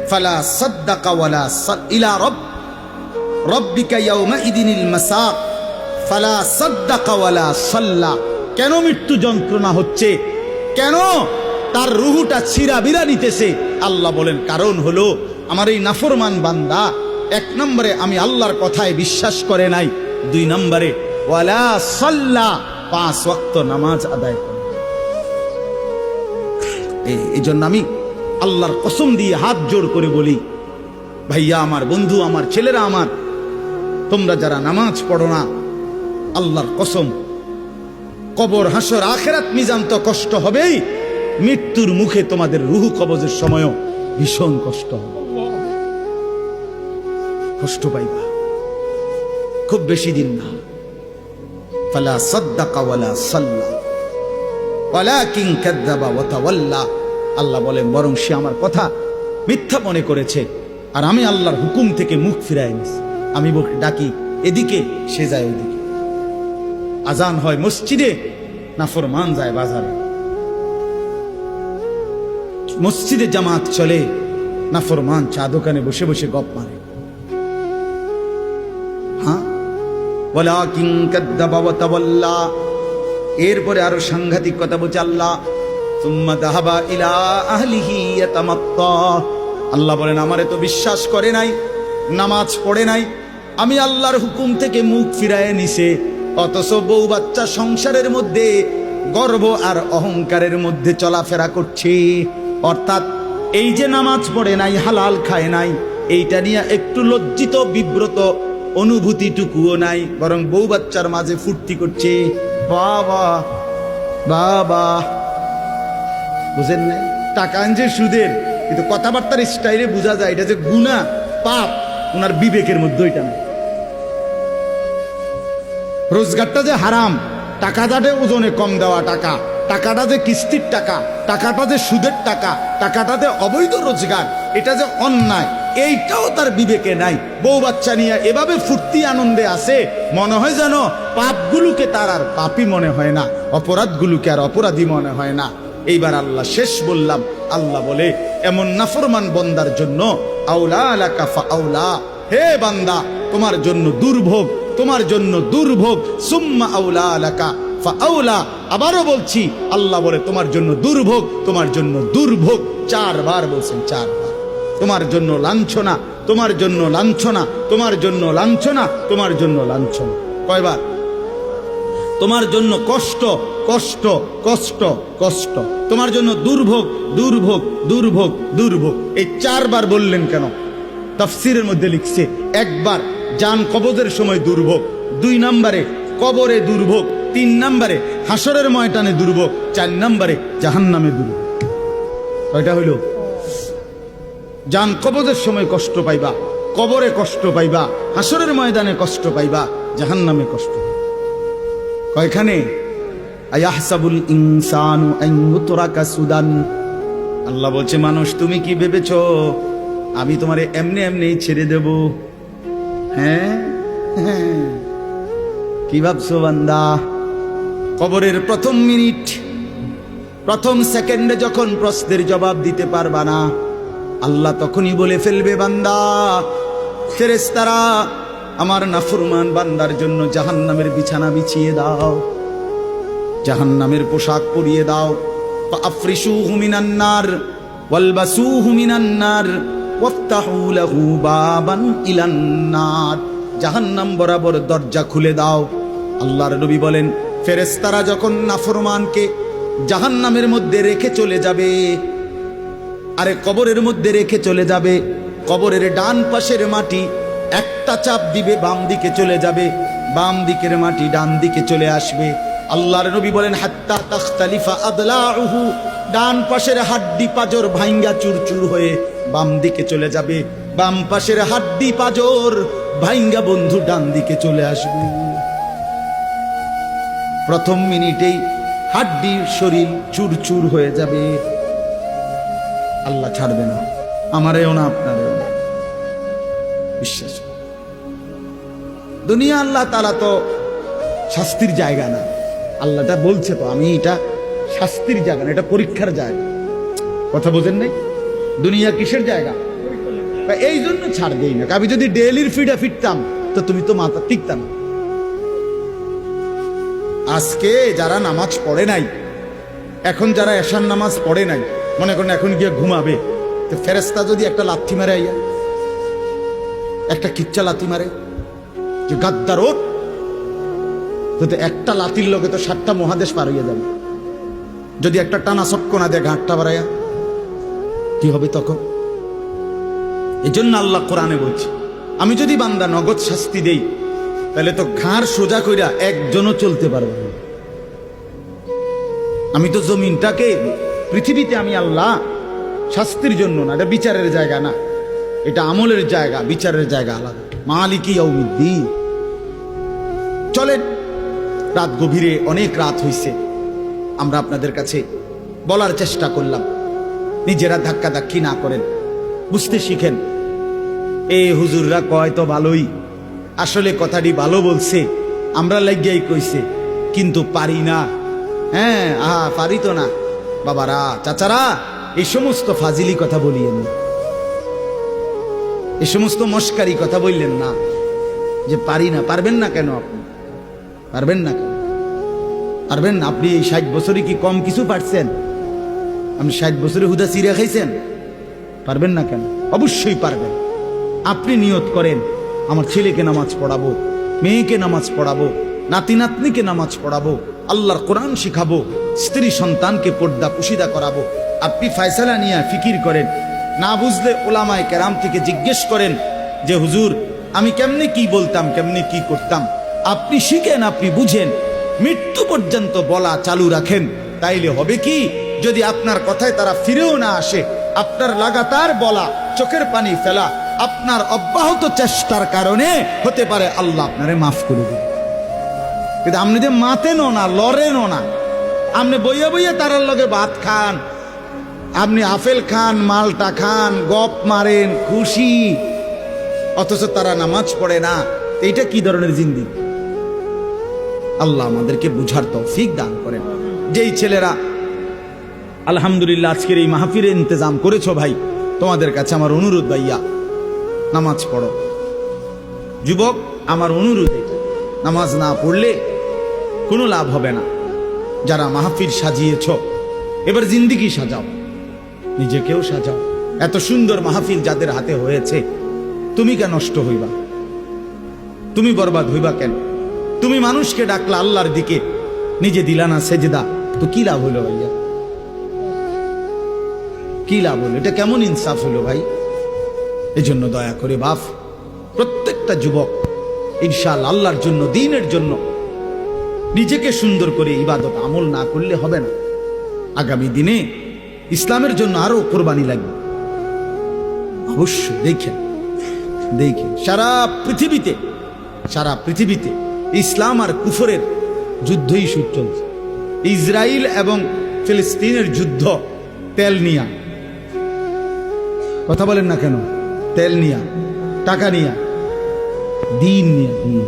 ফালা সাদ্দাকা ওয়ালা ইলা রব্বিকা ইয়াউমা ইদিনিল মাসাক ফালা সাদ্দাকা ওয়ালা সাল্লা। কেন মৃত্যু যন্ত্রণা হচ্ছে, কেন তার রুহুটা ছিঁড়াবিরা নিতেছে? আল্লাহ বলেন কারণ হলো আমার এই নাফরমান বান্দা এক নম্বরে আমি আল্লাহর কথায় বিশ্বাস করে নাই, দুই নম্বরে ওয়ালা সাল্লা 5 ওয়াক্ত নামাজ আদায় করে। এই জন্য আমি আল্লাহর কসম দিয়ে হাত জোড় করে বলি, ভাইয়া আমার, বন্ধু আমার, ছেলেরা আমার, তোমরা যারা নামাজ পড়ো না, আল্লাহর কসম কবর, হাসর, আখিরাত, মিজান তো কষ্ট হবেই, মৃত্যুর মুখে তোমাদের রুহু কবজের সময়ও ভীষণ কষ্ট হবে, কষ্ট পাইবা, খুব বেশি দিন না। ফালা সাদ্দাকা ওয়ালা সাল্লা ওয়ালাকিন কাযাবা ওয়া তাওয়াল্লা। আল্লাহ বলেন বরং সে আমার কথা মিথ্যা মনে করেছে, আর আমি আল্লাহর হুকুম থেকে মুখ ফিরাই নিছি। আমি ডাকি এদিকে, সে যায় ওইদিকে। আজান হয় মসজিদে, নাফরমান যায় বাজারে। মসজিদে জামাত চলে, নাফরমান চা দোকানে বসে বসে গপ মারে। হ্যাঁ, ওয়ালাকিন কাযাবা ওয়া তাওয়াল্লা। এরপরে আরো সাংঘাতিক কথা বলছে আল্লাহ, সুম্মা যাহাবা ইলা আহলিহি ইয়াতামাত্তা। আল্লাহ বলেন আমারে তো বিশ্বাস করে নাই, নামাজ পড়ে নাই, আমি আল্লাহর হুকুম থেকে মুখ ফিরায় নিছে, অথচ বউ বাচ্চা সংসারের মধ্যে গর্ব আর অহংকারের মধ্যে চলাফেরা করছে। অর্থাৎ এই যে নামাজ পড়ে নাই, হালাল খায় নাই, এইটা নিয়ে একটু লজ্জিত বিব্রত অনুভূতিটুকুও নাই, বরং বউ বাচ্চার মাঝে ফুর্তি করছে। বাবা বাবা, বুঝেন নাই? টাকা আনছে সুদের, কিন্তু কথাবার্তার স্টাইলে বোঝা যায় এটা যে গুনাহ, পাপ, ওনার বিবেকের মধ্যে ওইটা নাই। রোজগারটা যে হারাম, টাকাটা যে ওজনে কম দেওয়া টাকা, টাকাটা যে কিস্তির টাকা, টাকাটা যে সুদের টাকা, টাকাটা যে অবৈধ রোজগার, এটা যে অন্যায়, এইটাও তার বিবেকে নাই। বউ বাচ্চা নিয়ে এভাবে ফুর্তি আনন্দে আছে, মনে হয় যেন পাপগুলোকে তার আর পাপই মনে হয় না, অপরাধগুলোকে আর অপরাধী মনে হয় না। এইবার আল্লাহ শেষ বললাম, আল্লাহ বলে এমন নাফরমান বন্দার জন্য আউলা আলাকা ফাআউলা, হে বান্দা তোমার জন্য দুর্ভোগ, তোমার জন্য দুর্ভোগ, সুম্মা আউলা আলাকা ফাআউলা। আবারও বলছি, আল্লাহ বলে তোমার জন্য দুর্ভোগ, তোমার জন্য দুর্ভোগ, 4 বার বলছেন, 4 বার। তোমার জন্য লাঞ্ছনা, তোমার জন্য লাঞ্ছনা, তোমার জন্য লাঞ্ছনা, তোমার জন্য লাঞ্ছনা। কয়বার? তোমার জন্য কষ্ট, কষ্ট, কষ্ট, কষ্ট, তোমার জন্য দুর্ভোগ, দুর্ভোগ, দুর্ভোগ, দুর্ভোগ। এই 4 বার বললেন কেন? তাফসীরের মধ্যে লিখছে, একবার জান কবজের সময় দুর্ভোগ, 2 নম্বরে কবরে দুর্ভোগ, 3 নম্বরে হাসরের ময়দানে দুর্ভোগ, 4 নম্বরে জাহান্নামে দুর্ভোগ। কয়টা হইল? জান কবজের সময় কষ্ট পাইবা, কবরে কষ্ট পাইবা, হাসরের ময়দানে কষ্ট পাইবা, জাহান্নামে কষ্ট। কয়খানে? আয়াহসাবুল ইনসানু আন ইউতরাকা সুদান। আল্লাহ বলছে মানুষ তুমি কি ভেবেছো আমি তোমারে এমনি এমনি ছেড়ে দেব? হ্যাঁ, কি ভাবছো বান্দা? কবরের প্রথম মিনিট, প্রথম সেকেন্ডে যখন প্রশ্নের জবাব দিতে পারবা না, আল্লাহ তখনই বলে ফেলবে বান্দা, ফেরেশতারা আমার নাফরমান বান্দার জন্য জাহান্নামের বিছানা বিছিয়ে দাও, জাহান্নামের পোশাক পরিয়ে দাও। ফাআফরিশুহু মিনান নার ওয়ালবাসুহু মিনান নার ওয়াফতাহু লাহু বাবান ইলান নার। জাহান্নাম বরাবর দরজা খুলে দাও। আল্লাহর নবী বলেন, ফেরেশতারা যখন নাফরমানকে জাহান্নামের মধ্যে রেখে চলে যাবে, আরে কবরের মধ্যে রেখে চলে যাবে, কবরের ডান পাশের মাটি একটা চাপ দিবে, বাম দিকে চলে যাবে, বাম দিকের মাটি ডান দিকে চলে আসবে। আল্লাহর নবী বলেন, হাত্তা তাখতালিফা আদলাউহু, ডান পাশের হাড্ডি পাজর ভাঙ্গা চুরচুর হয়ে বাম দিকে চলে যাবে, বাম পাশের হাড্ডি পাজর ভাঙ্গা বন্ধু ডান দিকে চলে আসবে। প্রথম মিনিটেই হাড্ডির শরীর চুরচুর হয়ে যাবে। আল্লাহ ছাড়বে না, আমারেও না আপনারেও না, বিশ্বাস। দুনিয়া আল্লাহ তাআলা তো শাস্তির জায়গা না। আল্লাহটা বলছে তো, আমি এটা শাস্তির জায়গা না, এটা পরীক্ষার জায়গা। কথা বোঝেন নাই? দুনিয়া কিসের জায়গা? এই জন্য ছাড় দেই না। আমি যদি ডেইলির ফিডে ফিরতাম তো তুমি তো মাথা টিকতাম। আজকে যারা নামাজ পড়ে নাই, এখন যারা এশার নামাজ পড়ে নাই, মনে করেন এখন গিয়ে ঘুমাবে, তো ফেরেশতা যদি একটা লাথি মারে, আইয়া একটা কিচ্চা লাথি মারে যে গাদ্দার ওঠ, তো একটা লাথির লোকে তো 7টা মহাদেশ পার হইয়া যাবে। যদি একটা টানা চটকনা দেয় ঘাটটা বাড়াইয়া, কি হবে তখন? এই জন্য আল্লাহ কোরআনে বলছে, আমি যদি বান্দা নগদ শাস্তি দেই তাহলে তো ঘাড় সোজা কইরা একজনও চলতে পারবে না। আমি তো জমিনটাকে, পৃথিবীতে আমি আল্লাহ শাস্তির জন্য না, এটা বিচারের জায়গা না, এটা আমলের জায়গা, বিচারের জায়গা আলাদা। মালিকি ইয়াউমিদ্দিন। চলেন, রাত গভীরে, অনেক রাত হইছে, আমরা আপনাদের কাছে বলার চেষ্টা করলাম, নিজেরা ধাক্কাধাক্কি না করেন, বুঝতে শিখেন। এ হুজুররা কয় তো ভালোই, আসলে কথাটি ভালো বলছে, আমরা লাগিয়াই কইছে, কিন্তু পারি না। হ্যাঁ, পারি তো না। বাবারা, চাচারা, এই সমস্ত ফাজিলি কথা বলিয়েন না, এই সমস্ত মস্কারি কথা বললেন না যে পারি না। পারবেন না কেন? আপনি পারবেন না কেন? পারবেন না। আপনি এই 60 বছরে কি কম কিছু পারছেন? আপনি 60 বছরে হুদা চিড়া খাইছেন? পারবেন না কেন? অবশ্যই পারবেন। আপনি নিয়ত করেন, আমার ছেলেকে নামাজ পড়াবো, মেয়েকে নামাজ পড়াবো, নাতি নাতনিকে নামাজ পড়াবো, আল্লাহর কোরআন শিখাবো, স্ত্রী সন্তানকে পর্দা পুশিদা করাবো। আপনি ফয়সালা নিয়ে ফিকির করেন, না বুঝলে ওলামায়ে কেরাম থেকে জিজ্ঞেস করেন যে হুজুর আমি কেমনে কি বলতাম, কেমনে কি করতাম। আপনি শিখেন, আপনি বুঝেন, মৃত্যু পর্যন্ত বলা চালু রাখেন। তাইলে হবে কি, যদি আপনার কথায় তারা ফিরেও না আসে, আপনার লাগাতার বলা, চোখের পানি ফেলা, আপনার অব্যাহত চেষ্টার কারণে হতে পারে আল্লাহ আপনারে মাফ করে দেবে। কিন্তু আপনি যে মাতেনও না, লড়েনও না, আপনি বইয়া বইয়া তারার লগে ভাত খান, আপনি আপেল খান, মালটা খান, গপ মারেন, খুশি, অথচ তারা নামাজ পড়ে না। এইটা কি ধরনের জিন্দেগি? আল্লাহ আমাদেরকে বুঝার তৌফিক দান করেন। যেই ছেলেরা আলহামদুলিল্লাহ আজকের এই মাহফিলের ইন্তজাম করেছো, ভাই, তোমাদের কাছে আমার অনুরোধ, ভাইয়া নামাজ পড়ো। যুবক, আমার অনুরোধ, নামাজ না পড়লে কোনো লাভ হবে না। যারা মাহফিল সাজিয়েছ, এবার জিন্দেগি সাজাও, নিজেকেও সাজাও। এত সুন্দর মাহফিল যাদের হাতে হয়েছে, তুমি কেন নষ্ট হইবা? তুমি বরবাদ হইবা কেন? তুমি মানুষকে ডাকলা আল্লাহর দিকে, নিজে দিলা না সেজদা, তো কি লাভ হলো ভাইয়া? কি লাভ হলো? এটা কেমন ইনসাফ হলো ভাই? এজন্য দয়া করে বাপ, প্রত্যেকটা যুবক ইনশাআল্লাহ আল্লাহর জন্য, দ্বীনের জন্য নিজেকে সুন্দর করে ইবাদত আমল না করলে হবে না। আগামী দিনে ইসলামের জন্য আরো কোরবানি লাগবে। অবশ্যই দেখেন, সারা পৃথিবীতে ইসলাম আর কুফরের যুদ্ধই শুরু চলছে। ইসরায়েল এবং ফিলিস্তিনের যুদ্ধ তেল নিয়া। কথা বলেন না কেন? তেল নিয়া, টাকা নিয়া, দিন নিয়া।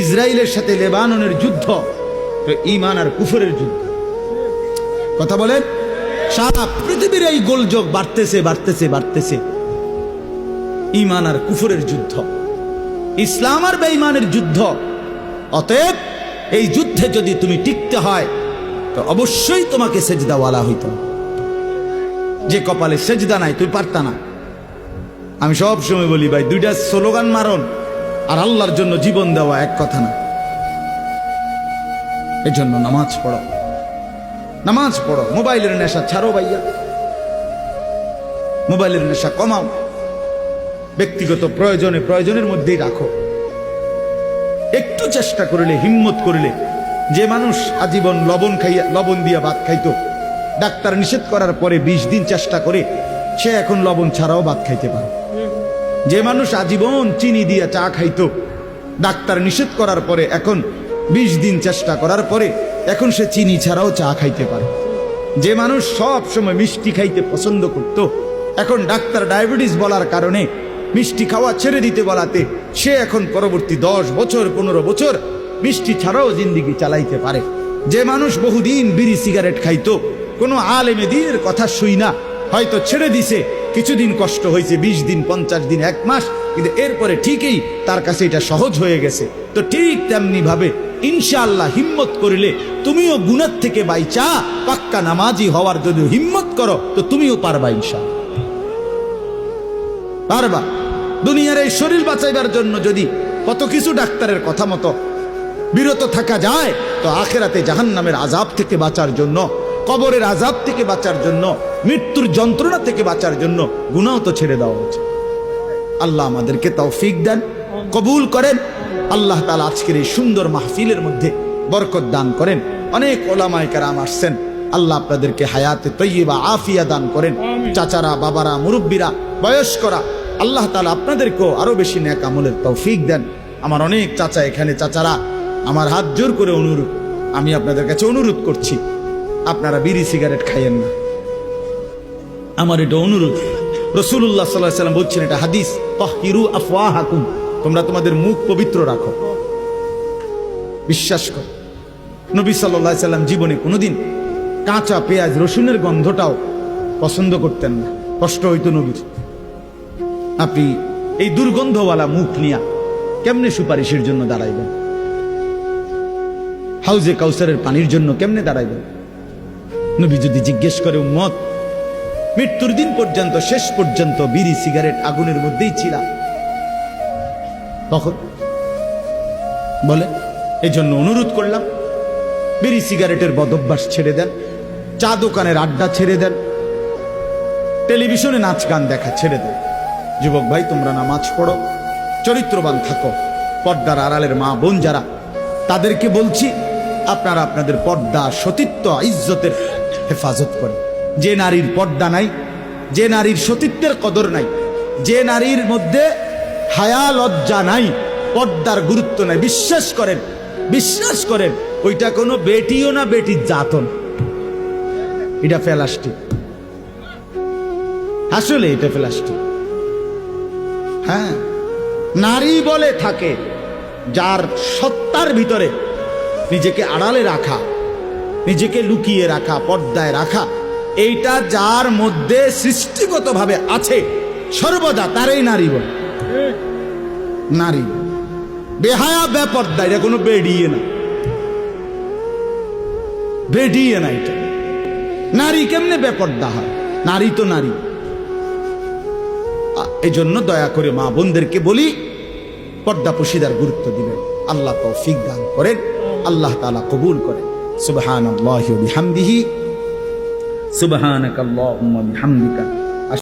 ইসরায়েলের সাথে লেবাননের যুদ্ধ ঈমান আর কুফরের যুদ্ধ। কথা বলেন, সারা পৃথিবীর এই গোলযোগ বাড়তেছে। ঈমান আর কুফরের যুদ্ধ, ইসলাম আর বেঈমানের যুদ্ধ। অতএব এই যুদ্ধে যদি তুমি টিকতে হয়, তো অবশ্যই তোমাকে সেজদাওয়ালা হইতে হবে। যে কপালে সেজদা নাই, তুই পারতা না। আমি সব সময় বলি ভাই, 2টা স্লোগান মারন আর আল্লাহর জন্য জীবন দেওয়া এক কথা না। এই জন্য নামাজ পড়ো, মোবাইলের নেশা ছাড়ো ভাইয়া, মোবাইলের নেশা কমাও, ব্যক্তিগত প্রয়োজনের মধ্যেই রাখো। একটু চেষ্টা করলে, হিম্মত করলে, যে মানুষ আজীবন লবণ দিয়ে ভাত খাইতো, ডাক্তার নিষেধ করার পরে 20 দিন চেষ্টা করে সে এখন লবণ ছাড়াও ভাত খাইতে পারে। যে মানুষ আজীবন চিনি দিয়ে চা খাইতো, ডাক্তার নিষেধ করার পরে এখন 20 দিন চেষ্টা করার পরে এখন সে চিনি ছাড়াও চা খাইতে পারে। যে মানুষ সব সময় মিষ্টি খাইতে পছন্দ করত, এখন ডাক্তার ডায়াবেটিস বলার কারণে মিষ্টি খাওয়া ছেড়ে দিতে বলাতে সে এখন পরবর্তী 10 বছর 15 বছর মিষ্টি ছাড়াও জিন্দিগি চালাইতে পারে। যে মানুষ বহুদিন বিড়ি সিগারেট খাইতো, কোনো আলেমে দ্বীনের কথা শুই না, হয়তো ছেড়ে দিছে, কিছুদিন কষ্ট হয়েছে, 20 দিন 50 দিন 1 মাস, কিন্তু এরপরে ঠিকই তার কাছে এটা সহজ হয়ে গেছে। তো ঠিক তেমনি ভাবে ইনশাআল্লাহ হিম্মত করিলে তুমিও গুনাহ থেকে বাইচা পাক্কা নামাজি হওয়ার যদি হিম্মত করো তো তুমিও পারবা, ইনশাআল্লাহ পারবা। দুনিয়ার এই শরীর বাঁচাইবার জন্য যদি কত কিছু ডাক্তারের কথা মতো বিরত থাকা যায়, তো আখেরাতে জাহান্নামের আযাব থেকে বাঁচার জন্য, কবরের আযাব থেকে বাঁচার জন্য, মৃত্যুর যন্ত্রণা থেকে বাঁচার জন্য গুনাহ তো ছেড়ে দেওয়া উচিত। আল্লাহ আমাদেরকে তৌফিক দেন, কবুল করেন। আল্লাহ তাআলা আজকের এই সুন্দর মাহফিলের মধ্যে বরকত দান করেন। অনেক ওলামায়ে কেরাম আসছেন, আল্লাহ আপনাদেরকে হায়াতে তৈয়বা আফিয়া দান করেন। চাচারা, বাবারা, মুরব্বীরা, বয়স্করা, আল্লাহ তাআলা আপনাদেরকেও আরো বেশি নেক আমলের তৌফিক দেন। আমার অনেক চাচা এখানে, চাচারা আমার হাত জোর করে অনুরোধ, আমি আপনাদের কাছে অনুরোধ করছি, আপনারা বিড়ি সিগারেট খাইয়েন না। আমার এটা অনুরোধ। রাসূলুল্লাহ সাল্লাল্লাহু আলাইহি ওয়াসাল্লাম বলছেন, এটা হাদিস, তাহহিরু আফওয়াহাকুম, তোমরা তোমাদের মুখ পবিত্র রাখো। বিশ্বাস করো, নবী সাল্লাল্লাহু আলাইহি ওয়াসাল্লাম জীবনে কোনোদিন কাঁচা পেঁয়াজ রসুনের গন্ধটাও পছন্দ করতেন না, কষ্ট হইতো নবীর। আপনি এই দুর্গন্ধওয়ালা মুখ নিয়া কেমনে সুপারিশের জন্য দাঁড়াইবেন? হাউজে কাউসারের পানির জন্য কেমনে দাঁড়াইবেন? নবী যদি জিজ্ঞেস করে, উম্মত মৃত্যুর দিন পর্যন্ত, শেষ পর্যন্ত বিড়ি সিগারেট আগুনের মধ্যেই ছিল, তখন বলে, এই জন্য অনুরোধ করলাম, বিড়ি সিগারেটের বদভ্যাস ছেড়ে দেন, চা দোকানের আড্ডা ছেড়ে দেন, টেলিভিশনে নাচ গান দেখা ছেড়ে দেন। যুবক ভাই, তোমরা নামাজ পড়ো, চরিত্রবান থাকো। পর্দার আড়ালের মা বোন যারা, তাদেরকে বলছি, আপনারা আপনাদের পর্দা, সতীত্ব, ইজ্জতের হেফাজত করেন। যে নারীর পর্দা নাই, যে নারীর সতীত্বের কদর নাই, যে নারীর মধ্যে হায়া লজ্জা নাই, পর্দার গুরুত্ব নাই, বিশ্বাস করেন, বিশ্বাস করেন, ওইটা কোনো বেটিও না, বেটির জাতন, এটা প্লাস্টিক। আসলে এটা প্লাস্টিক। হ্যাঁ, নারী বলে থাকে যার সত্তার ভিতরে নিজেকে আড়ালে রাখা, নিজেকে লুকিয়ে রাখা, পর্দায় রাখা, এইটা যার মধ্যে সৃষ্টিগতভাবে আছে সর্বদা, তারই নারী বলে। নারী বেহায়া, বেপর্দা, এটা কোনো বেডিয়ে না, বেডিয়ে না। এটা নারী কেমনে বেপর্দা হয়? নারী তো নারী। এই জন্য দয়া করে মা বোনদেরকে বলি, পর্দা পশিদার গুরুত্ব দিবেন। আল্লাহ তৌফিক দান করেন, আল্লাহ তাআলা কবুল করেন। সুবহানাল্লাহি ওয়া বিহামদিহি, সুবহানাকাল্লাহুম্মা বিহামদিকা।